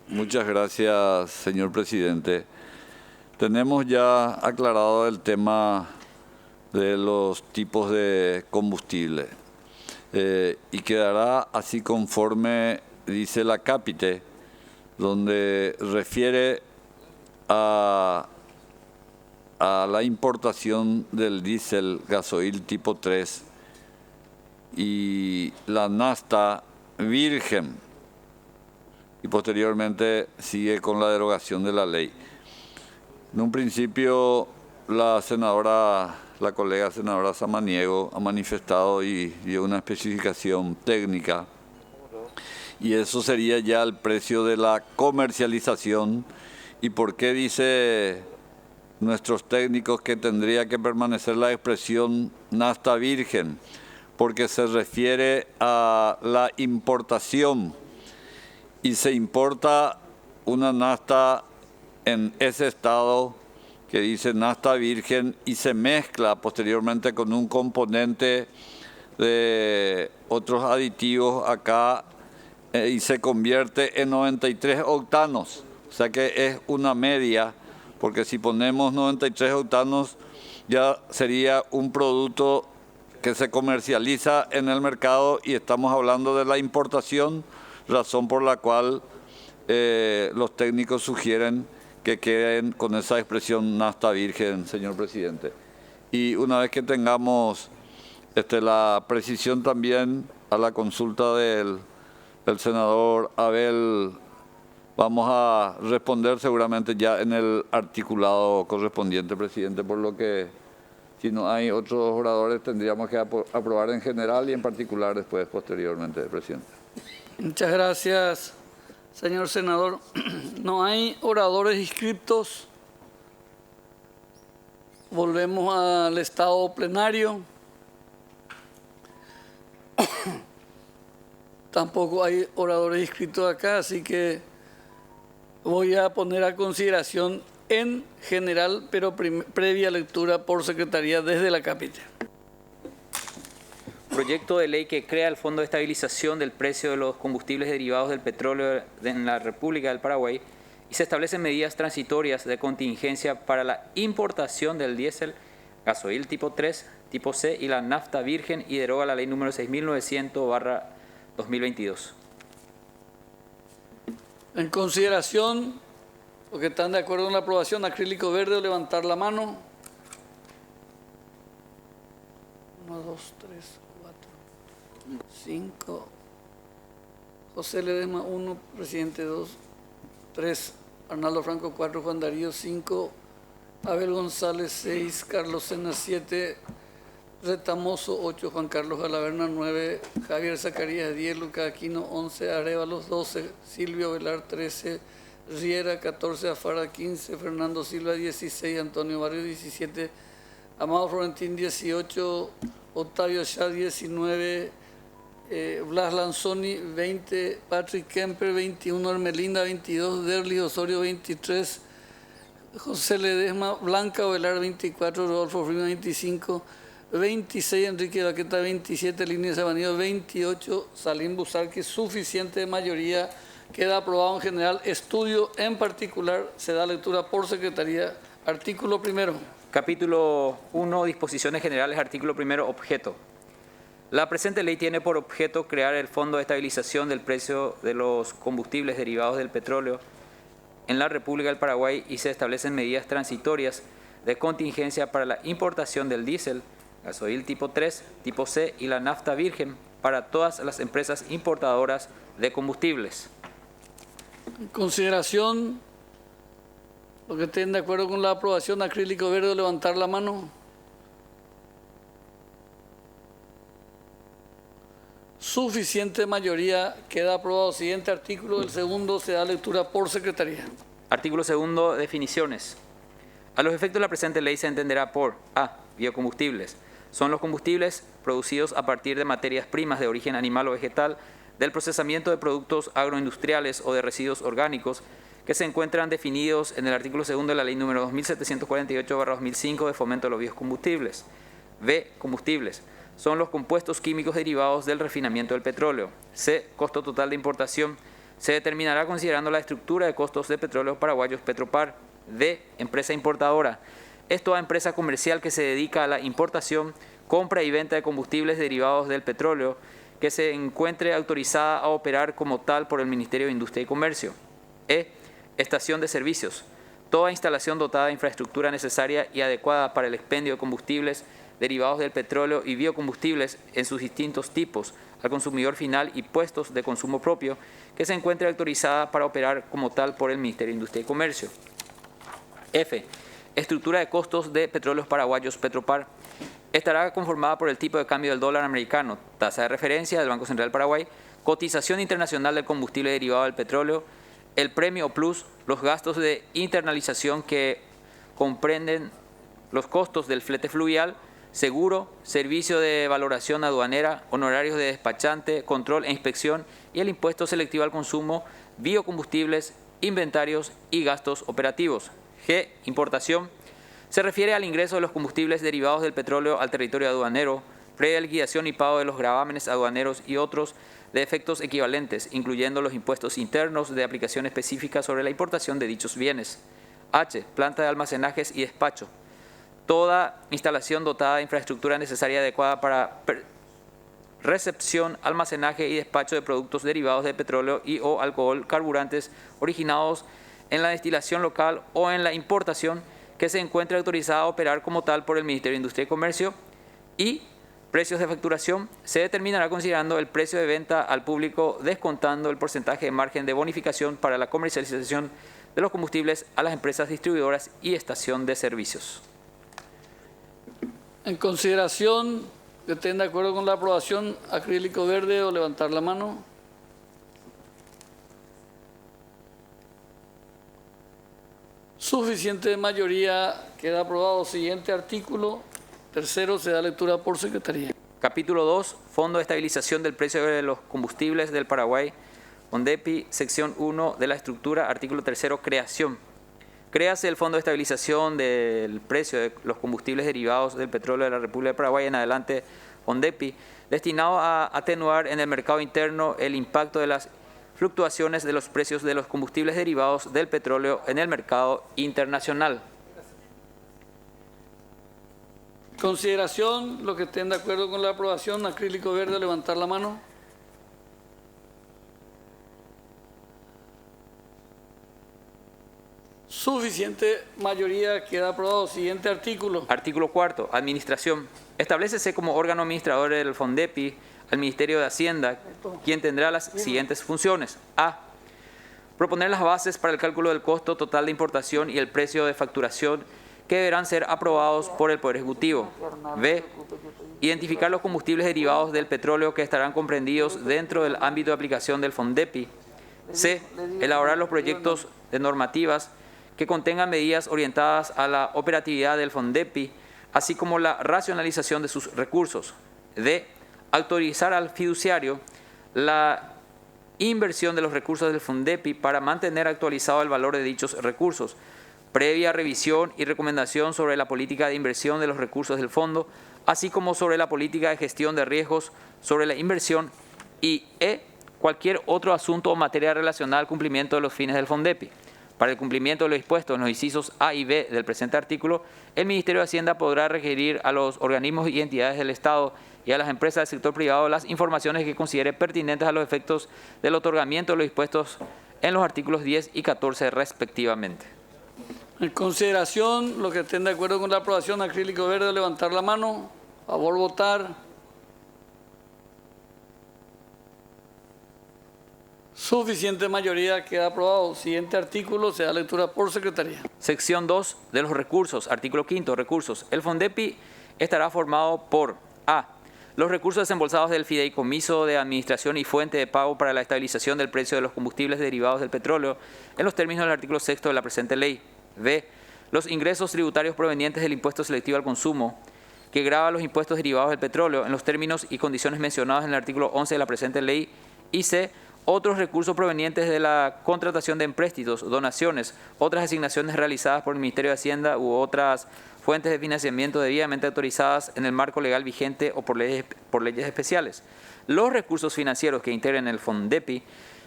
Muchas gracias, señor presidente. Tenemos ya aclarado el tema de los tipos de combustible y quedará así conforme dice la cápite, donde refiere a la importación del diésel gasoil tipo 3 y la nafta virgen, y posteriormente sigue con la derogación de la ley. En un principio, la colega senadora Samaniego ha manifestado y dio una especificación técnica, y eso sería ya el precio de la comercialización. ¿Y por qué dice nuestros técnicos que tendría que permanecer la expresión nafta virgen? Porque se refiere a la importación, y se importa una nafta en ese estado que dice nafta virgen y se mezcla posteriormente con un componente de otros aditivos acá y se convierte en 93 octanos. O sea que es una media, porque si ponemos 93 octanos ya sería un producto que se comercializa en el mercado, y estamos hablando de la importación, razón por la cual los técnicos sugieren que queden con esa expresión nafta virgen, señor presidente. Y una vez que tengamos la precisión también a la consulta del senador Abel, vamos a responder seguramente ya en el articulado correspondiente, presidente, por lo que si no hay otros oradores tendríamos que aprobar en general y en particular después, posteriormente, presidente. Muchas gracias, señor senador. No hay oradores inscriptos. Volvemos al estado plenario. Tampoco hay oradores inscritos acá, así que voy a poner a consideración en general, pero previa lectura por secretaría desde la capital. Proyecto de ley que crea el Fondo de Estabilización del Precio de los Combustibles Derivados del Petróleo en la República del Paraguay y se establecen medidas transitorias de contingencia para la importación del diésel, gasoil tipo 3, tipo C y la nafta virgen, y deroga la ley número 6.900/2022. En consideración, los que están de acuerdo en la aprobación, acrílico verde, levantar la mano. 1, 2, 3, 4, 5. José Ledesma, 1, presidente 2, 3, Arnaldo Franco 4, Juan Darío 5, Abel González 6, Carlos Sena 7, Retamoso 8, Juan Carlos Galaverna 9, Javier Zacarías 10, Lucas Aquino 11, Arévalos 12, Silvio Velar 13, Riera 14, Afara 15, Fernando Silva 16, Antonio Barrio 17, Amado Florentín 18, Octavio Chá 19, Blas Lanzoni 20, Patrick Kemper 21, Hermelinda 22, Derli Osorio 23, José Ledesma, Blanca Ovelar 24, Rodolfo Frima 25, 26, Enrique Baqueta 27, Línea Sabanido 28, Salim Busarqui, suficiente mayoría, queda aprobado en general. Estudio en particular, se da lectura por secretaría. Artículo primero. Capítulo 1, disposiciones generales, artículo primero, objeto. La presente ley tiene por objeto crear el Fondo de Estabilización del Precio de los Combustibles Derivados del Petróleo en la República del Paraguay y se establecen medidas transitorias de contingencia para la importación del diésel, gasoil tipo 3, tipo C y la nafta virgen para todas las empresas importadoras de combustibles. En consideración, los que estén de acuerdo con la aprobación, acrílico verde, levantar la mano. Suficiente mayoría, queda aprobado. Siguiente artículo, el segundo, se da lectura por secretaría. Artículo segundo, definiciones. A los efectos de la presente ley se entenderá por A. Biocombustibles. Son los combustibles producidos a partir de materias primas de origen animal o vegetal, del procesamiento de productos agroindustriales o de residuos orgánicos que se encuentran definidos en el artículo segundo de la ley número 2748/2005 de fomento de los biocombustibles. B. Combustibles. Son los compuestos químicos derivados del refinamiento del petróleo. C. Costo total de importación. Se determinará considerando la estructura de costos de petróleos paraguayos Petropar. D. Empresa importadora. Es toda empresa comercial que se dedica a la importación, compra y venta de combustibles derivados del petróleo que se encuentre autorizada a operar como tal por el Ministerio de Industria y Comercio. E. Estación de servicios. Toda instalación dotada de infraestructura necesaria y adecuada para el expendio de combustibles derivados del petróleo y biocombustibles en sus distintos tipos al consumidor final y puestos de consumo propio que se encuentre autorizada para operar como tal por el Ministerio de Industria y Comercio. F. Estructura de costos de Petróleos Paraguayos Petropar. Estará conformada por el tipo de cambio del dólar americano, tasa de referencia del Banco Central del Paraguay, cotización internacional del combustible derivado del petróleo, el premio plus, los gastos de internalización que comprenden los costos del flete fluvial, seguro, servicio de valoración aduanera, honorarios de despachante, control e inspección y el impuesto selectivo al consumo, biocombustibles, inventarios y gastos operativos. G. Importación. Se refiere al ingreso de los combustibles derivados del petróleo al territorio aduanero, previa liquidación y pago de los gravámenes aduaneros y otros de efectos equivalentes, incluyendo los impuestos internos de aplicación específica sobre la importación de dichos bienes. H. Planta de almacenajes y despacho. Toda instalación dotada de infraestructura necesaria y adecuada para recepción, almacenaje y despacho de productos derivados de petróleo y o alcohol, carburantes originados en la destilación local o en la importación que se encuentre autorizada a operar como tal por el Ministerio de Industria y Comercio. Y precios de facturación. Se determinará considerando el precio de venta al público, descontando el porcentaje de margen de bonificación para la comercialización de los combustibles a las empresas distribuidoras y estación de servicios. En consideración, que estén de acuerdo con la aprobación, acrílico verde o levantar la mano. Suficiente mayoría, queda aprobado. Siguiente artículo. Tercero, se da lectura por secretaría. Capítulo 2, Fondo de Estabilización del Precio de los Combustibles del Paraguay, FONDEPI, sección 1 de la estructura, artículo 3, creación. Créase el Fondo de Estabilización del Precio de los Combustibles Derivados del Petróleo de la República del Paraguay, en adelante FONDEPI, destinado a atenuar en el mercado interno el impacto de las fluctuaciones de los precios de los combustibles derivados del petróleo en el mercado internacional. Consideración, los que estén de acuerdo con la aprobación, acrílico verde, levantar la mano. Suficiente mayoría, queda aprobado. Siguiente artículo. Artículo 4, Administración. Establécese como órgano administrador del FONDEPI al Ministerio de Hacienda, quien tendrá las siguientes funciones. A. Proponer las bases para el cálculo del costo total de importación y el precio de facturación que deberán ser aprobados por el Poder Ejecutivo. B. Identificar los combustibles derivados del petróleo que estarán comprendidos dentro del ámbito de aplicación del FONDEPI. C. Elaborar los proyectos de normativas que contengan medidas orientadas a la operatividad del FONDEPI, así como la racionalización de sus recursos. D. Autorizar al fiduciario la inversión de los recursos del FONDEPI para mantener actualizado el valor de dichos recursos, previa revisión y recomendación sobre la política de inversión de los recursos del fondo, así como sobre la política de gestión de riesgos sobre la inversión y cualquier otro asunto o materia relacionada al cumplimiento de los fines del FONDEPI. Para el cumplimiento de lo dispuesto en los incisos A y B del presente artículo, el Ministerio de Hacienda podrá requerir a los organismos y entidades del Estado y a las empresas del sector privado las informaciones que considere pertinentes a los efectos del otorgamiento de los dispuestos en los artículos 10 y 14 respectivamente. En consideración, los que estén de acuerdo con la aprobación, acrílico verde, levantar la mano. Favor, votar. Suficiente mayoría, queda aprobado. Siguiente artículo, se da lectura por secretaría. Sección 2 de los recursos, artículo 5, recursos. El FONDEPI estará formado por A. Los recursos desembolsados del Fideicomiso de Administración y Fuente de Pago para la estabilización del precio de los combustibles derivados del petróleo en los términos del artículo 6 de la presente ley. B. Los ingresos tributarios provenientes del impuesto selectivo al consumo, que grava los impuestos derivados del petróleo en los términos y condiciones mencionados en el artículo 11 de la presente ley. Y C. Otros recursos provenientes de la contratación de empréstitos, donaciones, otras asignaciones realizadas por el Ministerio de Hacienda u otras fuentes de financiamiento debidamente autorizadas en el marco legal vigente o por leyes especiales. Los recursos financieros que integren el FONDEPI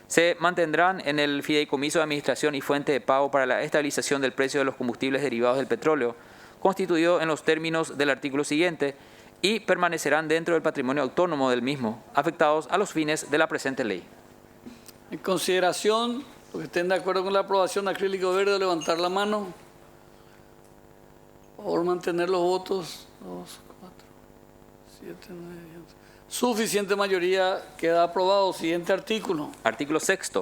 se mantendrán en el Fideicomiso de Administración y Fuente de Pago para la estabilización del precio de los combustibles derivados del petróleo, constituido en los términos del artículo siguiente, y permanecerán dentro del patrimonio autónomo del mismo, afectados a los fines de la presente ley. En consideración, los que estén de acuerdo con la aprobación, acrílico verde, levantar la mano. Por favor, mantener los votos. 2, 4, 7, 9, 10. Suficiente mayoría, queda aprobado. Siguiente artículo. Artículo 6.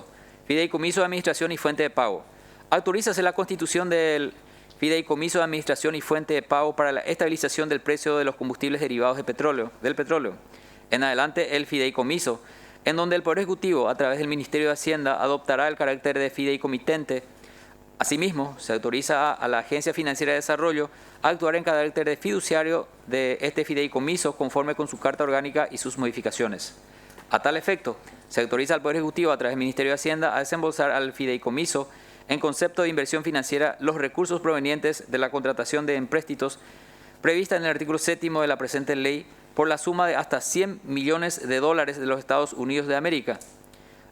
Fideicomiso de Administración y Fuente de Pago. Autorízase la constitución del fideicomiso de administración y fuente de pago para la estabilización del precio de los combustibles derivados del petróleo. En adelante, el fideicomiso, en donde el Poder Ejecutivo, a través del Ministerio de Hacienda, adoptará el carácter de fideicomitente. Asimismo, se autoriza a la Agencia Financiera de Desarrollo a actuar en carácter de fiduciario de este fideicomiso conforme con su Carta Orgánica y sus modificaciones. A tal efecto, se autoriza al Poder Ejecutivo, a través del Ministerio de Hacienda, a desembolsar al fideicomiso, en concepto de inversión financiera, los recursos provenientes de la contratación de empréstitos prevista en el artículo 7 de la presente ley por la suma de hasta $100 millones de los Estados Unidos de América.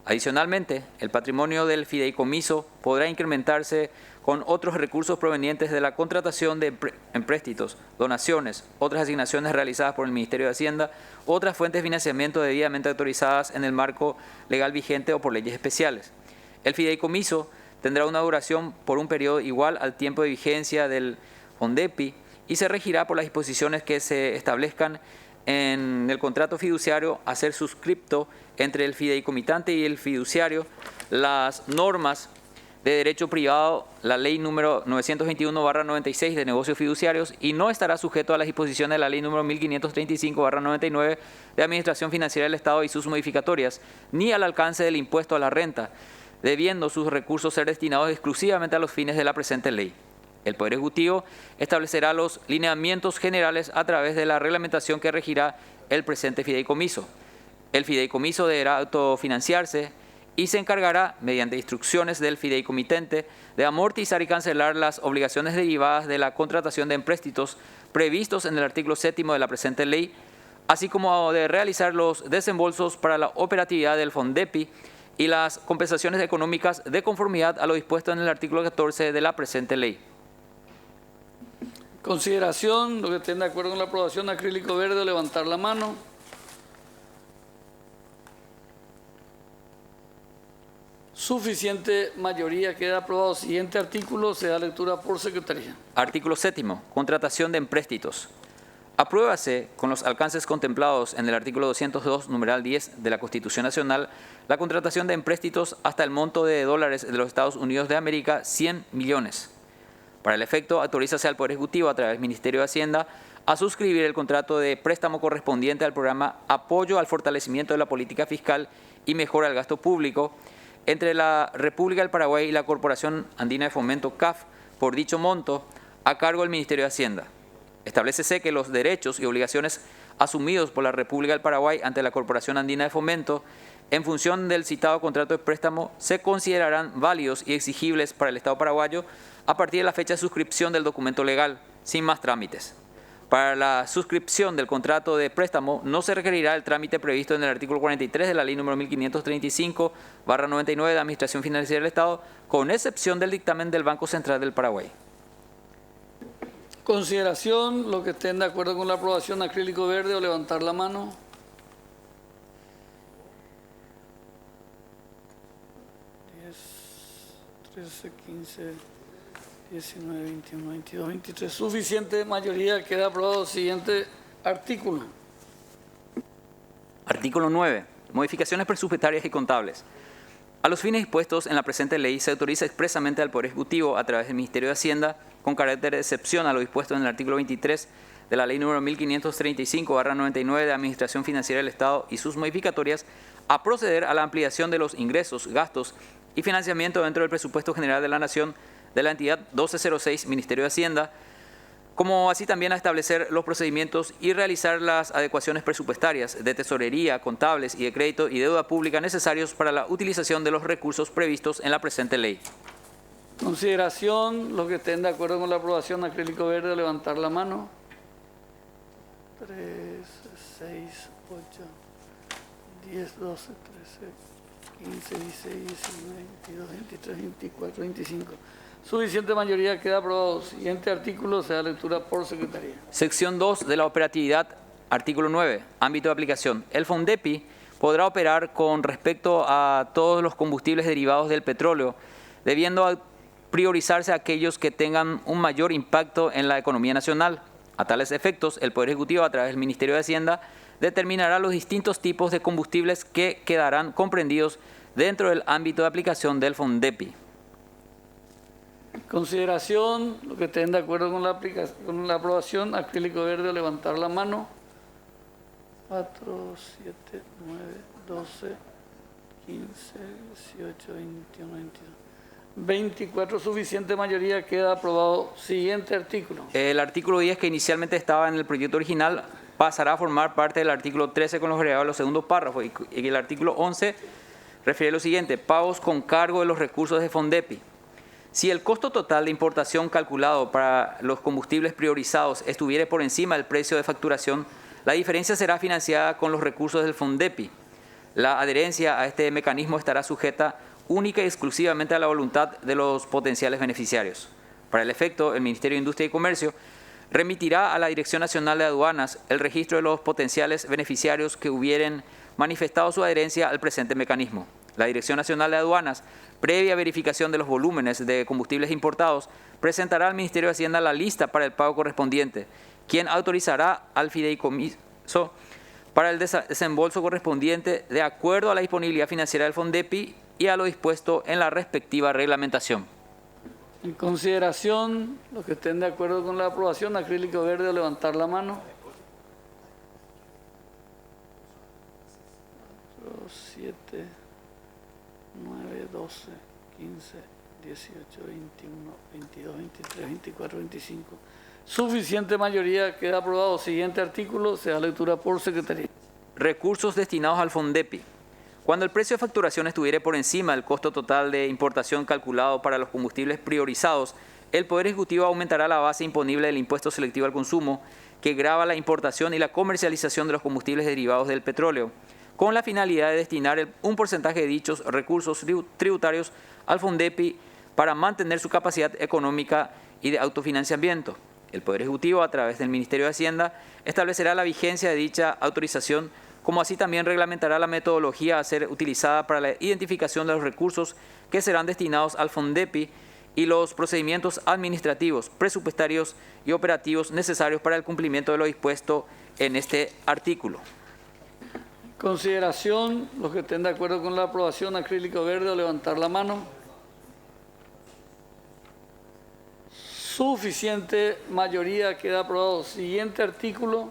Adicionalmente, el patrimonio del fideicomiso podrá incrementarse con otros recursos provenientes de la contratación de empréstitos, donaciones, otras asignaciones realizadas por el Ministerio de Hacienda, otras fuentes de financiamiento debidamente autorizadas en el marco legal vigente o por leyes especiales. El fideicomiso tendrá una duración por un periodo igual al tiempo de vigencia del FONDEPI y se regirá por las disposiciones que se establezcan en el contrato fiduciario a ser suscripto entre el fideicomitante y el fiduciario, las normas de derecho privado, la ley número 921/96 de negocios fiduciarios, y no estará sujeto a las disposiciones de la ley número 1535/99 de administración financiera del Estado y sus modificatorias, ni al alcance del impuesto a la renta, debiendo sus recursos ser destinados exclusivamente a los fines de la presente ley. El Poder Ejecutivo establecerá los lineamientos generales a través de la reglamentación que regirá el presente fideicomiso. El fideicomiso deberá autofinanciarse y se encargará, mediante instrucciones del fideicomitente, de amortizar y cancelar las obligaciones derivadas de la contratación de empréstitos previstos en el artículo 7 de la presente ley, así como de realizar los desembolsos para la operatividad del FONDEPI y las compensaciones económicas de conformidad a lo dispuesto en el artículo 14 de la presente ley. Consideración, los que estén de acuerdo con la aprobación, acrílico verde, levantar la mano. Suficiente mayoría, queda aprobado. Siguiente artículo, se da lectura por secretaría. Artículo 7. Contratación de empréstitos. Apruébase, con los alcances contemplados en el artículo 202, numeral 10 de la Constitución Nacional, la contratación de empréstitos hasta el monto de dólares de los Estados Unidos de América, 100 millones. Para el efecto, autorízase al Poder Ejecutivo, a través del Ministerio de Hacienda, a suscribir el contrato de préstamo correspondiente al programa Apoyo al Fortalecimiento de la Política Fiscal y Mejora del Gasto Público entre la República del Paraguay y la Corporación Andina de Fomento, CAF, por dicho monto, a cargo del Ministerio de Hacienda. Establécese que los derechos y obligaciones asumidos por la República del Paraguay ante la Corporación Andina de Fomento, en función del citado contrato de préstamo, se considerarán válidos y exigibles para el Estado paraguayo a partir de la fecha de suscripción del documento legal, sin más trámites. Para la suscripción del contrato de préstamo no se requerirá el trámite previsto en el artículo 43 de la ley número 1535/99 de Administración Financiera del Estado, con excepción del dictamen del Banco Central del Paraguay. Consideración, los que estén de acuerdo con la aprobación, acrílico verde o levantar la mano. (10, 13, 15, 19, 21, 22, 23). Suficiente mayoría, queda aprobado. Siguiente artículo. Artículo 9. Modificaciones presupuestarias y contables. A los fines dispuestos en la presente ley, se autoriza expresamente al Poder Ejecutivo, a través del Ministerio de Hacienda, con carácter de excepción a lo dispuesto en el artículo 23 de la ley número 1535/99 de Administración Financiera del Estado y sus modificatorias, a proceder a la ampliación de los ingresos, gastos y financiamiento dentro del presupuesto general de la Nación de la entidad 1206, Ministerio de Hacienda, como así también a establecer los procedimientos y realizar las adecuaciones presupuestarias de tesorería, contables y de crédito y deuda pública necesarios para la utilización de los recursos previstos en la presente ley. Consideración, los que estén de acuerdo con la aprobación, acrílico verde, levantar la mano. 3, 6, 8, 10, 12, 13, 15, 16, 19, 22, 23, 24, 25. Suficiente mayoría, queda aprobado. Siguiente artículo, se da lectura por secretaría. Sección 2 de la operatividad, artículo 9, ámbito de aplicación. El FONDEPI podrá operar con respecto a todos los combustibles derivados del petróleo, debiendo priorizarse aquellos que tengan un mayor impacto en la economía nacional. A tales efectos, el Poder Ejecutivo, a través del Ministerio de Hacienda, determinará los distintos tipos de combustibles que quedarán comprendidos dentro del ámbito de aplicación del FONDEPI. Consideración, los que estén de acuerdo con la aprobación, acrílico verde o levantar la mano. 4, 7, 9, 12, 15, 18, 21, 22. 24, suficiente mayoría, queda aprobado. Siguiente artículo. El artículo 10, que inicialmente estaba en el proyecto original, pasará a formar parte del artículo 13 con los agregados de los segundos párrafos. Y el artículo 11 refiere lo siguiente: pagos con cargo de los recursos de Fondepi. Si el costo total de importación calculado para los combustibles priorizados estuviera por encima del precio de facturación, la diferencia será financiada con los recursos del Fondepi. La adherencia a este mecanismo estará sujeta única y exclusivamente a la voluntad de los potenciales beneficiarios. Para el efecto, el Ministerio de Industria y Comercio remitirá a la Dirección Nacional de Aduanas el registro de los potenciales beneficiarios que hubieren manifestado su adherencia al presente mecanismo. La Dirección Nacional de Aduanas, previa verificación de los volúmenes de combustibles importados, presentará al Ministerio de Hacienda la lista para el pago correspondiente, quien autorizará al fideicomiso para el desembolso correspondiente de acuerdo a la disponibilidad financiera del Fondepi y a lo dispuesto en la respectiva reglamentación. En consideración, los que estén de acuerdo con la aprobación, acrílico verde o levantar la mano. 4, 7, 9, 12, 15, 18, 21, 22, 23, 24, 25. Suficiente mayoría, queda aprobado. Siguiente artículo, se da lectura por secretaría. Recursos destinados al Fondepi. Cuando el precio de facturación estuviere por encima del costo total de importación calculado para los combustibles priorizados, el Poder Ejecutivo aumentará la base imponible del impuesto selectivo al consumo, que grava la importación y la comercialización de los combustibles derivados del petróleo, con la finalidad de destinar un porcentaje de dichos recursos tributarios al Fondepi para mantener su capacidad económica y de autofinanciamiento. El Poder Ejecutivo, a través del Ministerio de Hacienda, establecerá la vigencia de dicha autorización, como así también reglamentará la metodología a ser utilizada para la identificación de los recursos que serán destinados al Fondepi y los procedimientos administrativos, presupuestarios y operativos necesarios para el cumplimiento de lo dispuesto en este artículo. Consideración, los que estén de acuerdo con la aprobación, acrílico verde o levantar la mano. Suficiente mayoría, queda aprobado. Siguiente artículo,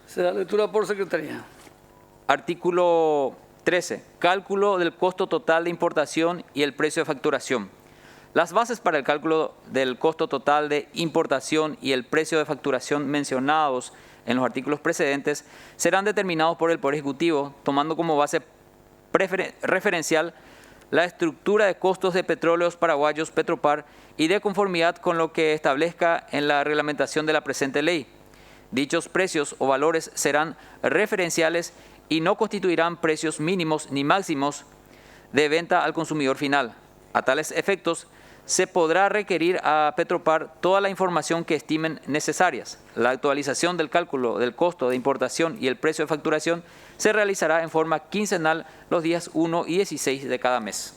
se da lectura por secretaría. Artículo 13. Cálculo del costo total de importación y el precio de facturación. Las bases para el cálculo del costo total de importación y el precio de facturación mencionados en los artículos precedentes serán determinados por el Poder Ejecutivo, tomando como base referencial la estructura de costos de Petróleos Paraguayos Petropar y de conformidad con lo que establezca en la reglamentación de la presente ley. Dichos precios o valores serán referenciales y no constituirán precios mínimos ni máximos de venta al consumidor final. A tales efectos, se podrá requerir a Petropar toda la información que estimen necesarias. La actualización del cálculo del costo de importación y el precio de facturación se realizará en forma quincenal los días 1 y 16 de cada mes.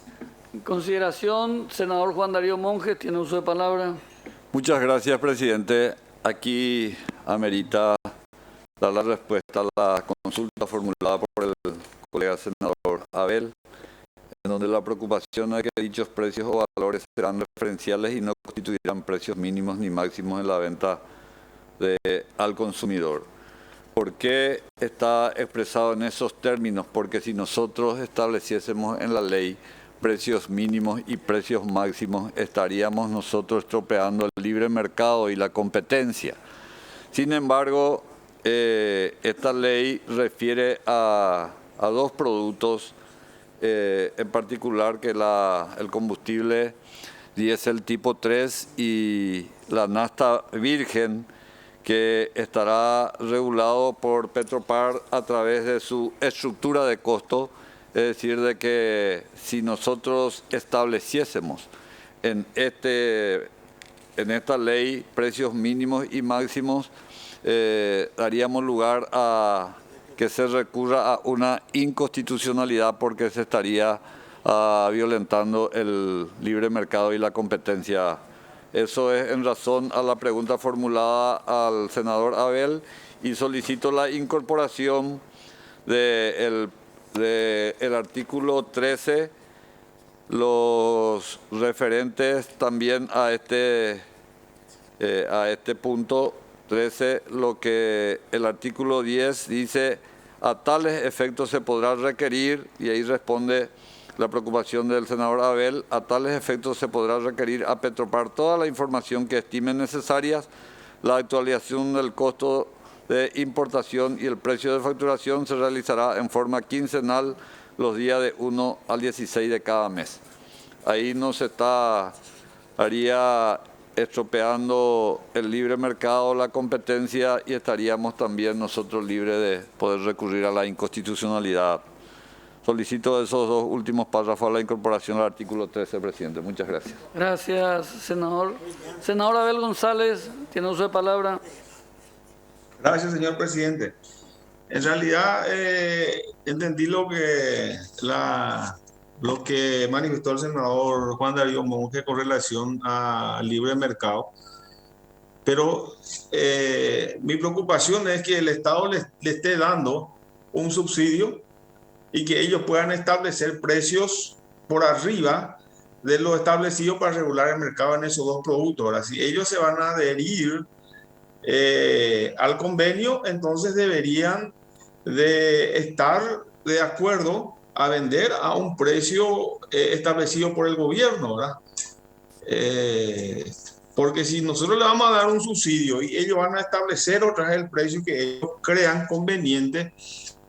En consideración, senador Juan Darío Monjes, tiene uso de palabra. Muchas gracias, presidente. Aquí amerita dar la respuesta a la consulta formulada por el colega senador Abel, en donde la preocupación es que dichos precios o valores serán referenciales y no constituirán precios mínimos ni máximos en la venta al consumidor. ¿Por qué está expresado en esos términos? Porque si nosotros estableciésemos en la ley precios mínimos y precios máximos, estaríamos nosotros estropeando el libre mercado y la competencia. Sin embargo, esta ley refiere a dos productos, en particular que el combustible diésel tipo 3 y la nafta virgen, que estará regulado por Petropar a través de su estructura de costo, es decir, de que si nosotros estableciésemos en esta ley precios mínimos y máximos, daríamos lugar a que se recurra a una inconstitucionalidad porque se estaría violentando el libre mercado y la competencia. Eso es en razón a la pregunta formulada al senador Abel, y solicito la incorporación del artículo 13 los referentes también a este punto 13, lo que el artículo 10 dice, a tales efectos se podrá requerir, y ahí responde la preocupación del senador Abel, a tales efectos se podrá requerir a Petropar toda la información que estimen necesarias, la actualización del costo de importación y el precio de facturación se realizará en forma quincenal los días de 1 al 16 de cada mes. Ahí no se estaría estropeando el libre mercado, la competencia, y estaríamos también nosotros libres de poder recurrir a la inconstitucionalidad. Solicito esos dos últimos párrafos a la incorporación al artículo 13, presidente. Muchas gracias. Gracias, senador. Senador Abel González, tiene uso de palabra. Gracias, señor presidente. En realidad, entendí lo que manifestó el senador Juan Darío Monge con relación al libre mercado, pero mi preocupación es que el Estado le esté dando un subsidio y que ellos puedan establecer precios por arriba de lo establecido para regular el mercado en esos dos productos. Ahora, si ellos se van a adherir al convenio, entonces deberían de estar de acuerdo a vender a un precio establecido por el gobierno, ¿verdad? Porque si nosotros le vamos a dar un subsidio y ellos van a establecer otra vez el precio que ellos crean conveniente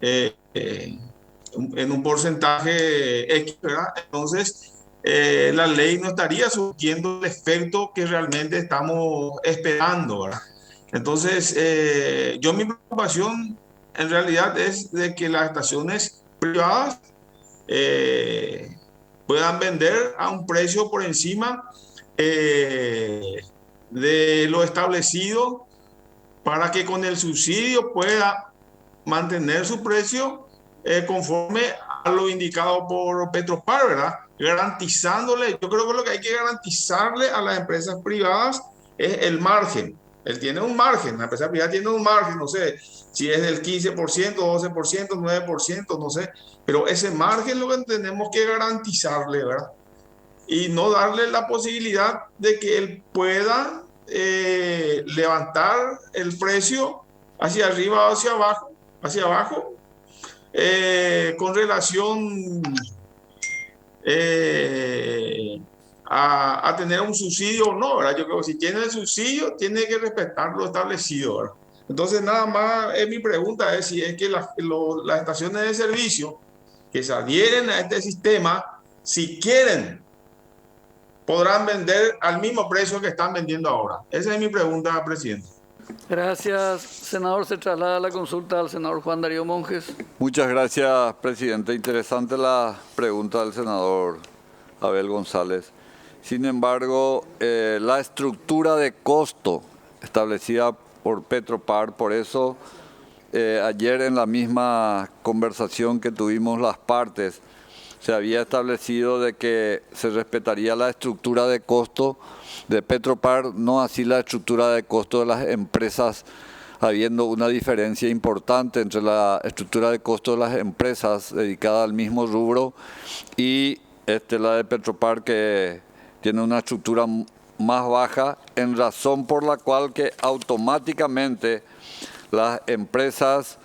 en un porcentaje X, ¿verdad? Entonces la ley no estaría surtiendo el efecto que realmente estamos esperando, ¿verdad? Entonces, mi preocupación en realidad es de que las estaciones privadas puedan vender a un precio por encima de lo establecido para que con el subsidio pueda mantener su precio conforme a lo indicado por Petropar, ¿verdad? Garantizándole, yo creo que lo que hay que garantizarle a las empresas privadas es el margen. Él tiene un margen, la empresa privada tiene un margen, no sé si es del 15%, 12%, 9%, no sé, pero ese margen es lo que tenemos que garantizarle, ¿verdad? Y no darle la posibilidad de que él pueda levantar el precio hacia arriba o hacia abajo, con relación a tener un subsidio o no, ¿verdad? Yo creo que si tiene el subsidio, tiene que respetar lo establecido, ¿verdad? Entonces, nada más, mi pregunta es si es que las estaciones de servicio que se adhieren a este sistema, si quieren, podrán vender al mismo precio que están vendiendo ahora. Esa es mi pregunta, presidente. Gracias, senador. Se traslada la consulta al senador Juan Darío Monjes. Muchas gracias, presidente. Interesante la pregunta del senador Abel González. Sin embargo, la estructura de costo establecida por Petropar, por eso ayer en la misma conversación que tuvimos las partes, se había establecido de que se respetaría la estructura de costo de Petropar, no así la estructura de costo de las empresas, habiendo una diferencia importante entre la estructura de costo de las empresas dedicadas al mismo rubro y la de Petropar, que tiene una estructura más baja, en razón por la cual que automáticamente las empresas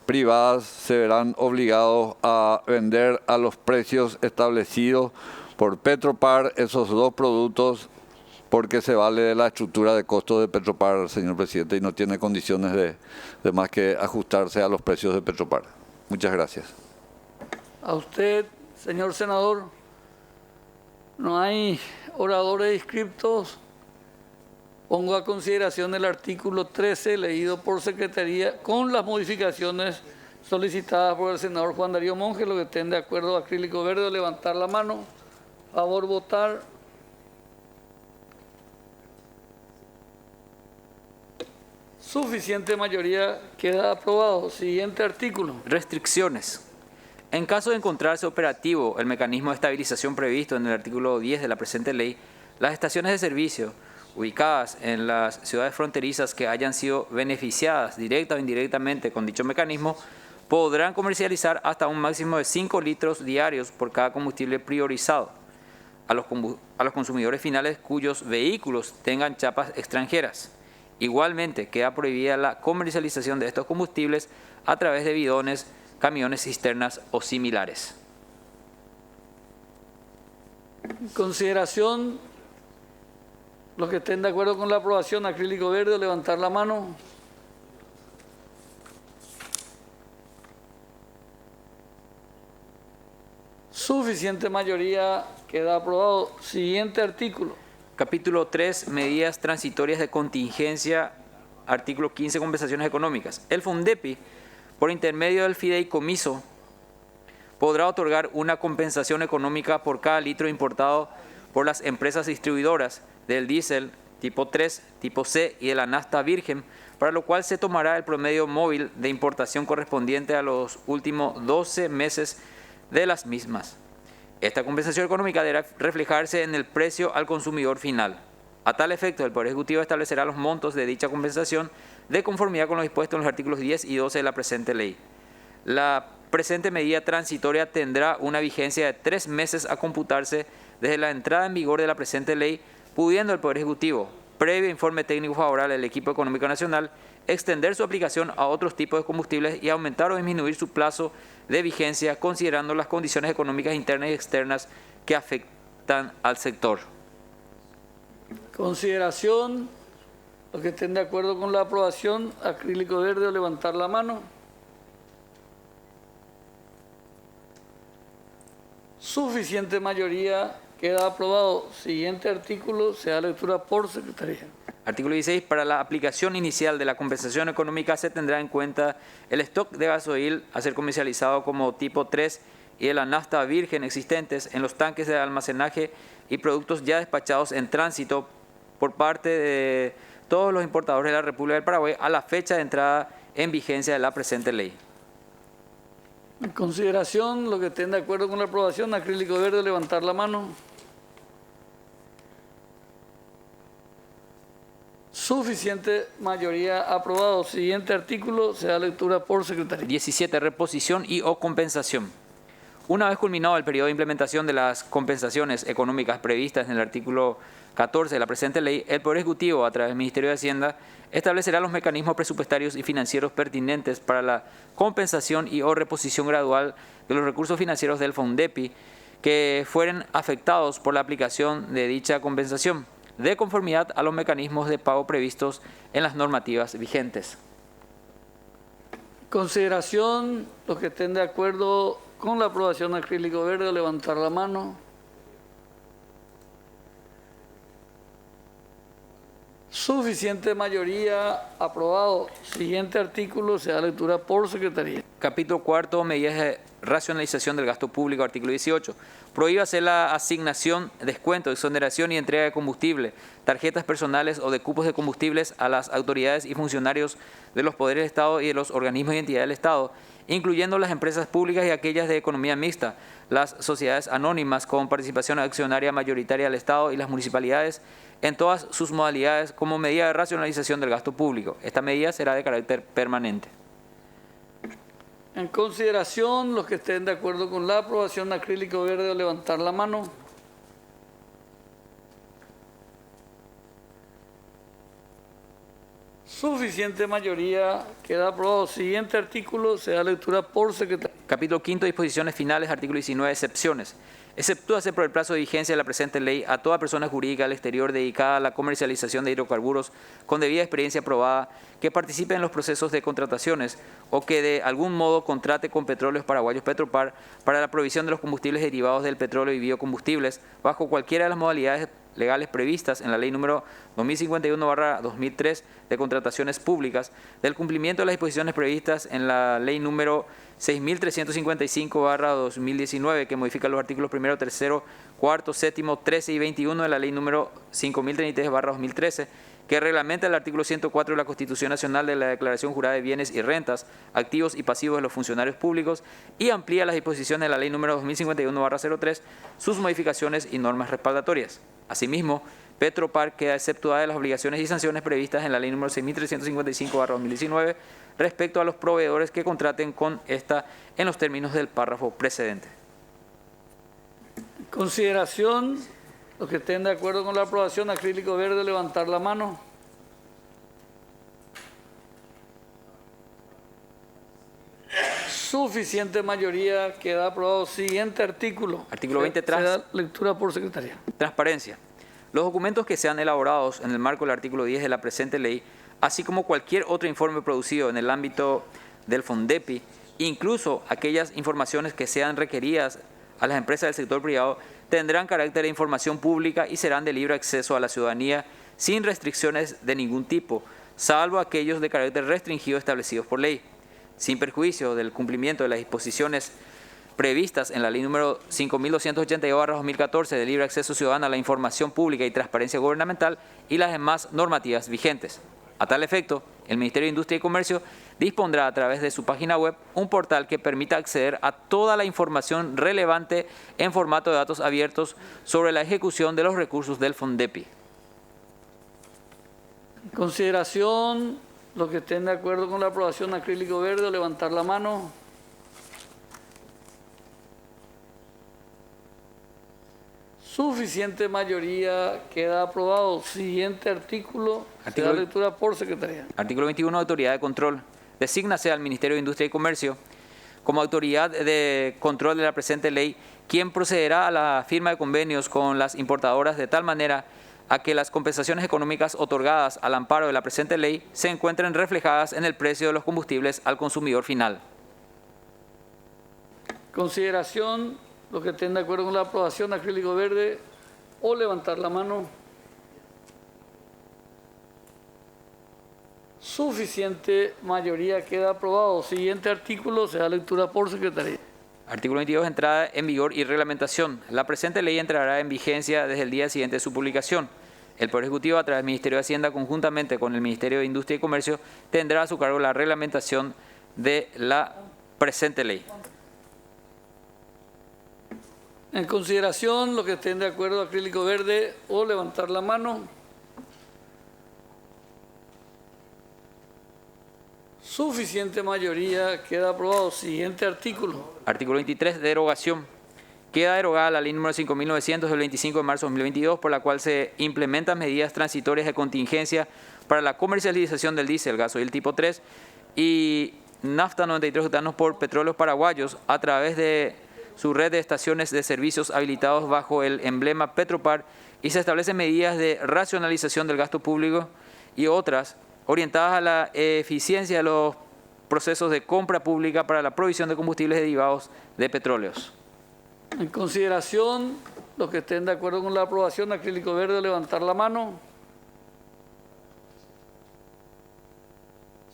privadas se verán obligados a vender a los precios establecidos por Petropar esos dos productos, porque se vale de la estructura de costos de Petropar, señor presidente, y no tiene condiciones de más que ajustarse a los precios de Petropar. Muchas gracias. A usted, señor senador. No hay oradores inscriptos. Pongo a consideración el artículo 13, leído por Secretaría, con las modificaciones solicitadas por el senador Juan Darío Monge. Los que estén de acuerdo, acrílico verde, levantar la mano. Favor, votar. Suficiente mayoría, queda aprobado. Siguiente artículo. Restricciones. En caso de encontrarse operativo el mecanismo de estabilización previsto en el artículo 10 de la presente ley, las estaciones de servicio ubicadas en las ciudades fronterizas que hayan sido beneficiadas directa o indirectamente con dicho mecanismo podrán comercializar hasta un máximo de 5 litros diarios por cada combustible priorizado a los consumidores finales cuyos vehículos tengan chapas extranjeras. Igualmente, queda prohibida la comercialización de estos combustibles a través de bidones, camiones, cisternas o similares. En consideración, los que estén de acuerdo con la aprobación, acrílico verde, levantar la mano. Suficiente mayoría, queda aprobado. Siguiente artículo. Capítulo 3, medidas transitorias de contingencia, artículo 15, compensaciones económicas. El FONDEPI, por intermedio del fideicomiso, podrá otorgar una compensación económica por cada litro importado por las empresas distribuidoras del diésel tipo 3, tipo C y de la nafta virgen, para lo cual se tomará el promedio móvil de importación correspondiente a los últimos 12 meses de las mismas. Esta compensación económica deberá reflejarse en el precio al consumidor final. A tal efecto, el Poder Ejecutivo establecerá los montos de dicha compensación de conformidad con lo dispuesto en los artículos 10 y 12 de la presente ley. La presente medida transitoria tendrá una vigencia de 3 meses a computarse desde la entrada en vigor de la presente ley, pudiendo el Poder Ejecutivo, previo informe técnico favorable del equipo económico nacional, extender su aplicación a otros tipos de combustibles y aumentar o disminuir su plazo de vigencia considerando las condiciones económicas internas y externas que afectan al sector. Consideración, los que estén de acuerdo con la aprobación, acrílico verde o levantar la mano. Suficiente mayoría, queda aprobado. Siguiente artículo, se da lectura por secretaría. Artículo 16. Para la aplicación inicial de la compensación económica se tendrá en cuenta el stock de gasoil a ser comercializado como tipo 3 y de la nafta virgen existentes en los tanques de almacenaje y productos ya despachados en tránsito por parte de todos los importadores de la República del Paraguay a la fecha de entrada en vigencia de la presente ley. En consideración, los que estén de acuerdo con la aprobación, acrílico verde, levantar la mano. Suficiente mayoría, aprobado. Siguiente artículo, se da lectura por secretaría. 17. Reposición y o compensación. Una vez culminado el periodo de implementación de las compensaciones económicas previstas en el artículo 14 de la presente ley, el Poder Ejecutivo, a través del Ministerio de Hacienda, establecerá los mecanismos presupuestarios y financieros pertinentes para la compensación y o reposición gradual de los recursos financieros del FONDEPI que fueren afectados por la aplicación de dicha compensación, de conformidad a los mecanismos de pago previstos en las normativas vigentes. Consideración, los que estén de acuerdo con la aprobación, acrílico verde, levantar la mano. Suficiente mayoría, aprobado. Siguiente artículo, se da lectura por secretaría. Capítulo 4, medidas de racionalización del gasto público, artículo 18. Prohíbase la asignación, descuento, exoneración y entrega de combustible, tarjetas personales o de cupos de combustibles a las autoridades y funcionarios de los poderes del Estado y de los organismos y entidades del Estado, incluyendo las empresas públicas y aquellas de economía mixta, las sociedades anónimas con participación accionaria mayoritaria del Estado y las municipalidades, en todas sus modalidades como medida de racionalización del gasto público. Esta medida será de carácter permanente. En consideración, los que estén de acuerdo con la aprobación, acrílico verde, levantar la mano. Suficiente mayoría, queda aprobado. Siguiente artículo, se da lectura por secretaría. Capítulo 5, disposiciones finales, artículo 19, excepciones. Exceptúase por el plazo de vigencia de la presente ley a toda persona jurídica del exterior dedicada a la comercialización de hidrocarburos con debida experiencia probada que participe en los procesos de contrataciones o que de algún modo contrate con Petróleos Paraguayos Petropar para la provisión de los combustibles derivados del petróleo y biocombustibles bajo cualquiera de las modalidades legales previstas en la ley número 2051/2003 de contrataciones públicas, del cumplimiento de las disposiciones previstas en la ley número 6355/2019 que modifica los artículos 1, 3, 4, 7, 13 y 21 de la ley número 5033/2013 que reglamenta el artículo 104 de la Constitución Nacional de la Declaración Jurada de Bienes y Rentas, Activos y Pasivos de los Funcionarios Públicos y amplía las disposiciones de la ley número 2051/03, sus modificaciones y normas respaldatorias. Asimismo, Petropar queda exceptuada de las obligaciones y sanciones previstas en la ley número 6.355/2019 respecto a los proveedores que contraten con esta en los términos del párrafo precedente. Consideración, los que estén de acuerdo con la aprobación, acrílico verde, levantar la mano. Suficiente mayoría, queda aprobado. Siguiente artículo. Artículo 20 Se da lectura por secretaría. Transparencia. Los documentos que sean elaborados en el marco del artículo 10 de la presente ley, así como cualquier otro informe producido en el ámbito del FONDEPI, incluso aquellas informaciones que sean requeridas a las empresas del sector privado, tendrán carácter de información pública y serán de libre acceso a la ciudadanía sin restricciones de ningún tipo, salvo aquellos de carácter restringido establecidos por ley, sin perjuicio del cumplimiento de las disposiciones previstas en la ley número 5.282/2014 de libre acceso ciudadano a la información pública y transparencia gubernamental y las demás normativas vigentes. A tal efecto, el Ministerio de Industria y Comercio dispondrá a través de su página web un portal que permita acceder a toda la información relevante en formato de datos abiertos sobre la ejecución de los recursos del FONDEPI. Consideración, los que estén de acuerdo con la aprobación, acrílico verde, levantar la mano. Suficiente mayoría, queda aprobado. Siguiente artículo, se da lectura por secretaría. Artículo 21, Autoridad de Control. Desígnase al Ministerio de Industria y Comercio como autoridad de control de la presente ley, quien procederá a la firma de convenios con las importadoras de tal manera a que las compensaciones económicas otorgadas al amparo de la presente ley se encuentren reflejadas en el precio de los combustibles al consumidor final. Consideración, los que estén de acuerdo con la aprobación, acrílico verde, o levantar la mano. Suficiente mayoría, queda aprobado. Siguiente artículo, se da lectura por secretaría. Artículo 22, entrada en vigor y reglamentación. La presente ley entrará en vigencia desde el día siguiente de su publicación. El Poder Ejecutivo, a través del Ministerio de Hacienda, conjuntamente con el Ministerio de Industria y Comercio, tendrá a su cargo la reglamentación de la presente ley. En consideración, los que estén de acuerdo, acrílico verde, o levantar la mano. Suficiente mayoría, queda aprobado. Siguiente artículo. Artículo 23, derogación. Queda derogada la ley número 5.900 del 25 de marzo de 2022, por la cual se implementan medidas transitorias de contingencia para la comercialización del diésel, gasoil tipo 3 y nafta 93 octanos por Petróleos Paraguayos a través de su red de estaciones de servicios habilitados bajo el emblema Petropar, y se establecen medidas de racionalización del gasto público y otras orientadas a la eficiencia de los procesos de compra pública para la provisión de combustibles derivados de petróleos. En consideración, los que estén de acuerdo con la aprobación, acrílico verde, levantar la mano.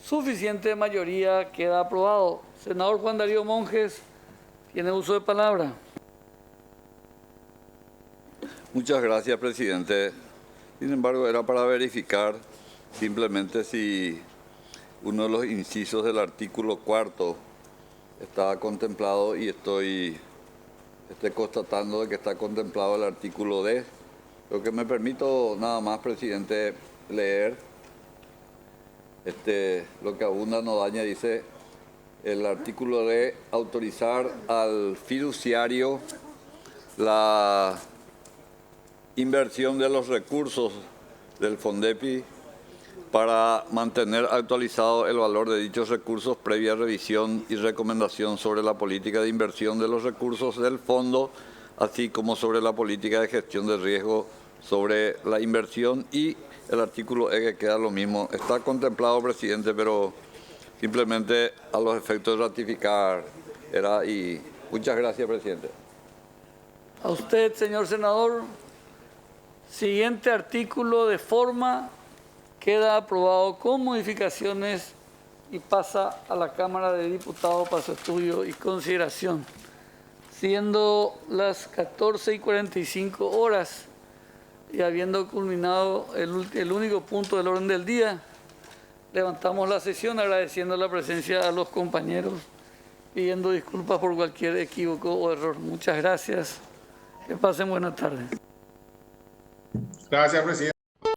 Suficiente mayoría, queda aprobado. Senador Juan Darío Monjes, tiene uso de palabra. Muchas gracias, presidente. Sin embargo, era para verificar simplemente si uno de los incisos del artículo 4 estaba contemplado, y estoy constatando de que está contemplado el artículo D. Lo que me permito nada más, presidente, leer lo que abunda no daña. Dice el artículo D: autorizar al fiduciario la inversión de los recursos del FONDEPI para mantener actualizado el valor de dichos recursos previa revisión y recomendación sobre la política de inversión de los recursos del fondo, así como sobre la política de gestión de riesgo sobre la inversión. Y el artículo E, que queda lo mismo, está contemplado, presidente, pero simplemente a los efectos de ratificar era. Y muchas gracias, presidente. A usted, señor senador. Siguiente artículo de forma queda aprobado con modificaciones y pasa a la Cámara de Diputados para su estudio y consideración. Siendo las 14:45 horas y habiendo culminado el único punto del orden del día, levantamos la sesión agradeciendo la presencia a los compañeros, pidiendo disculpas por cualquier equívoco o error. Muchas gracias. Que pasen buena tarde. Gracias, presidente.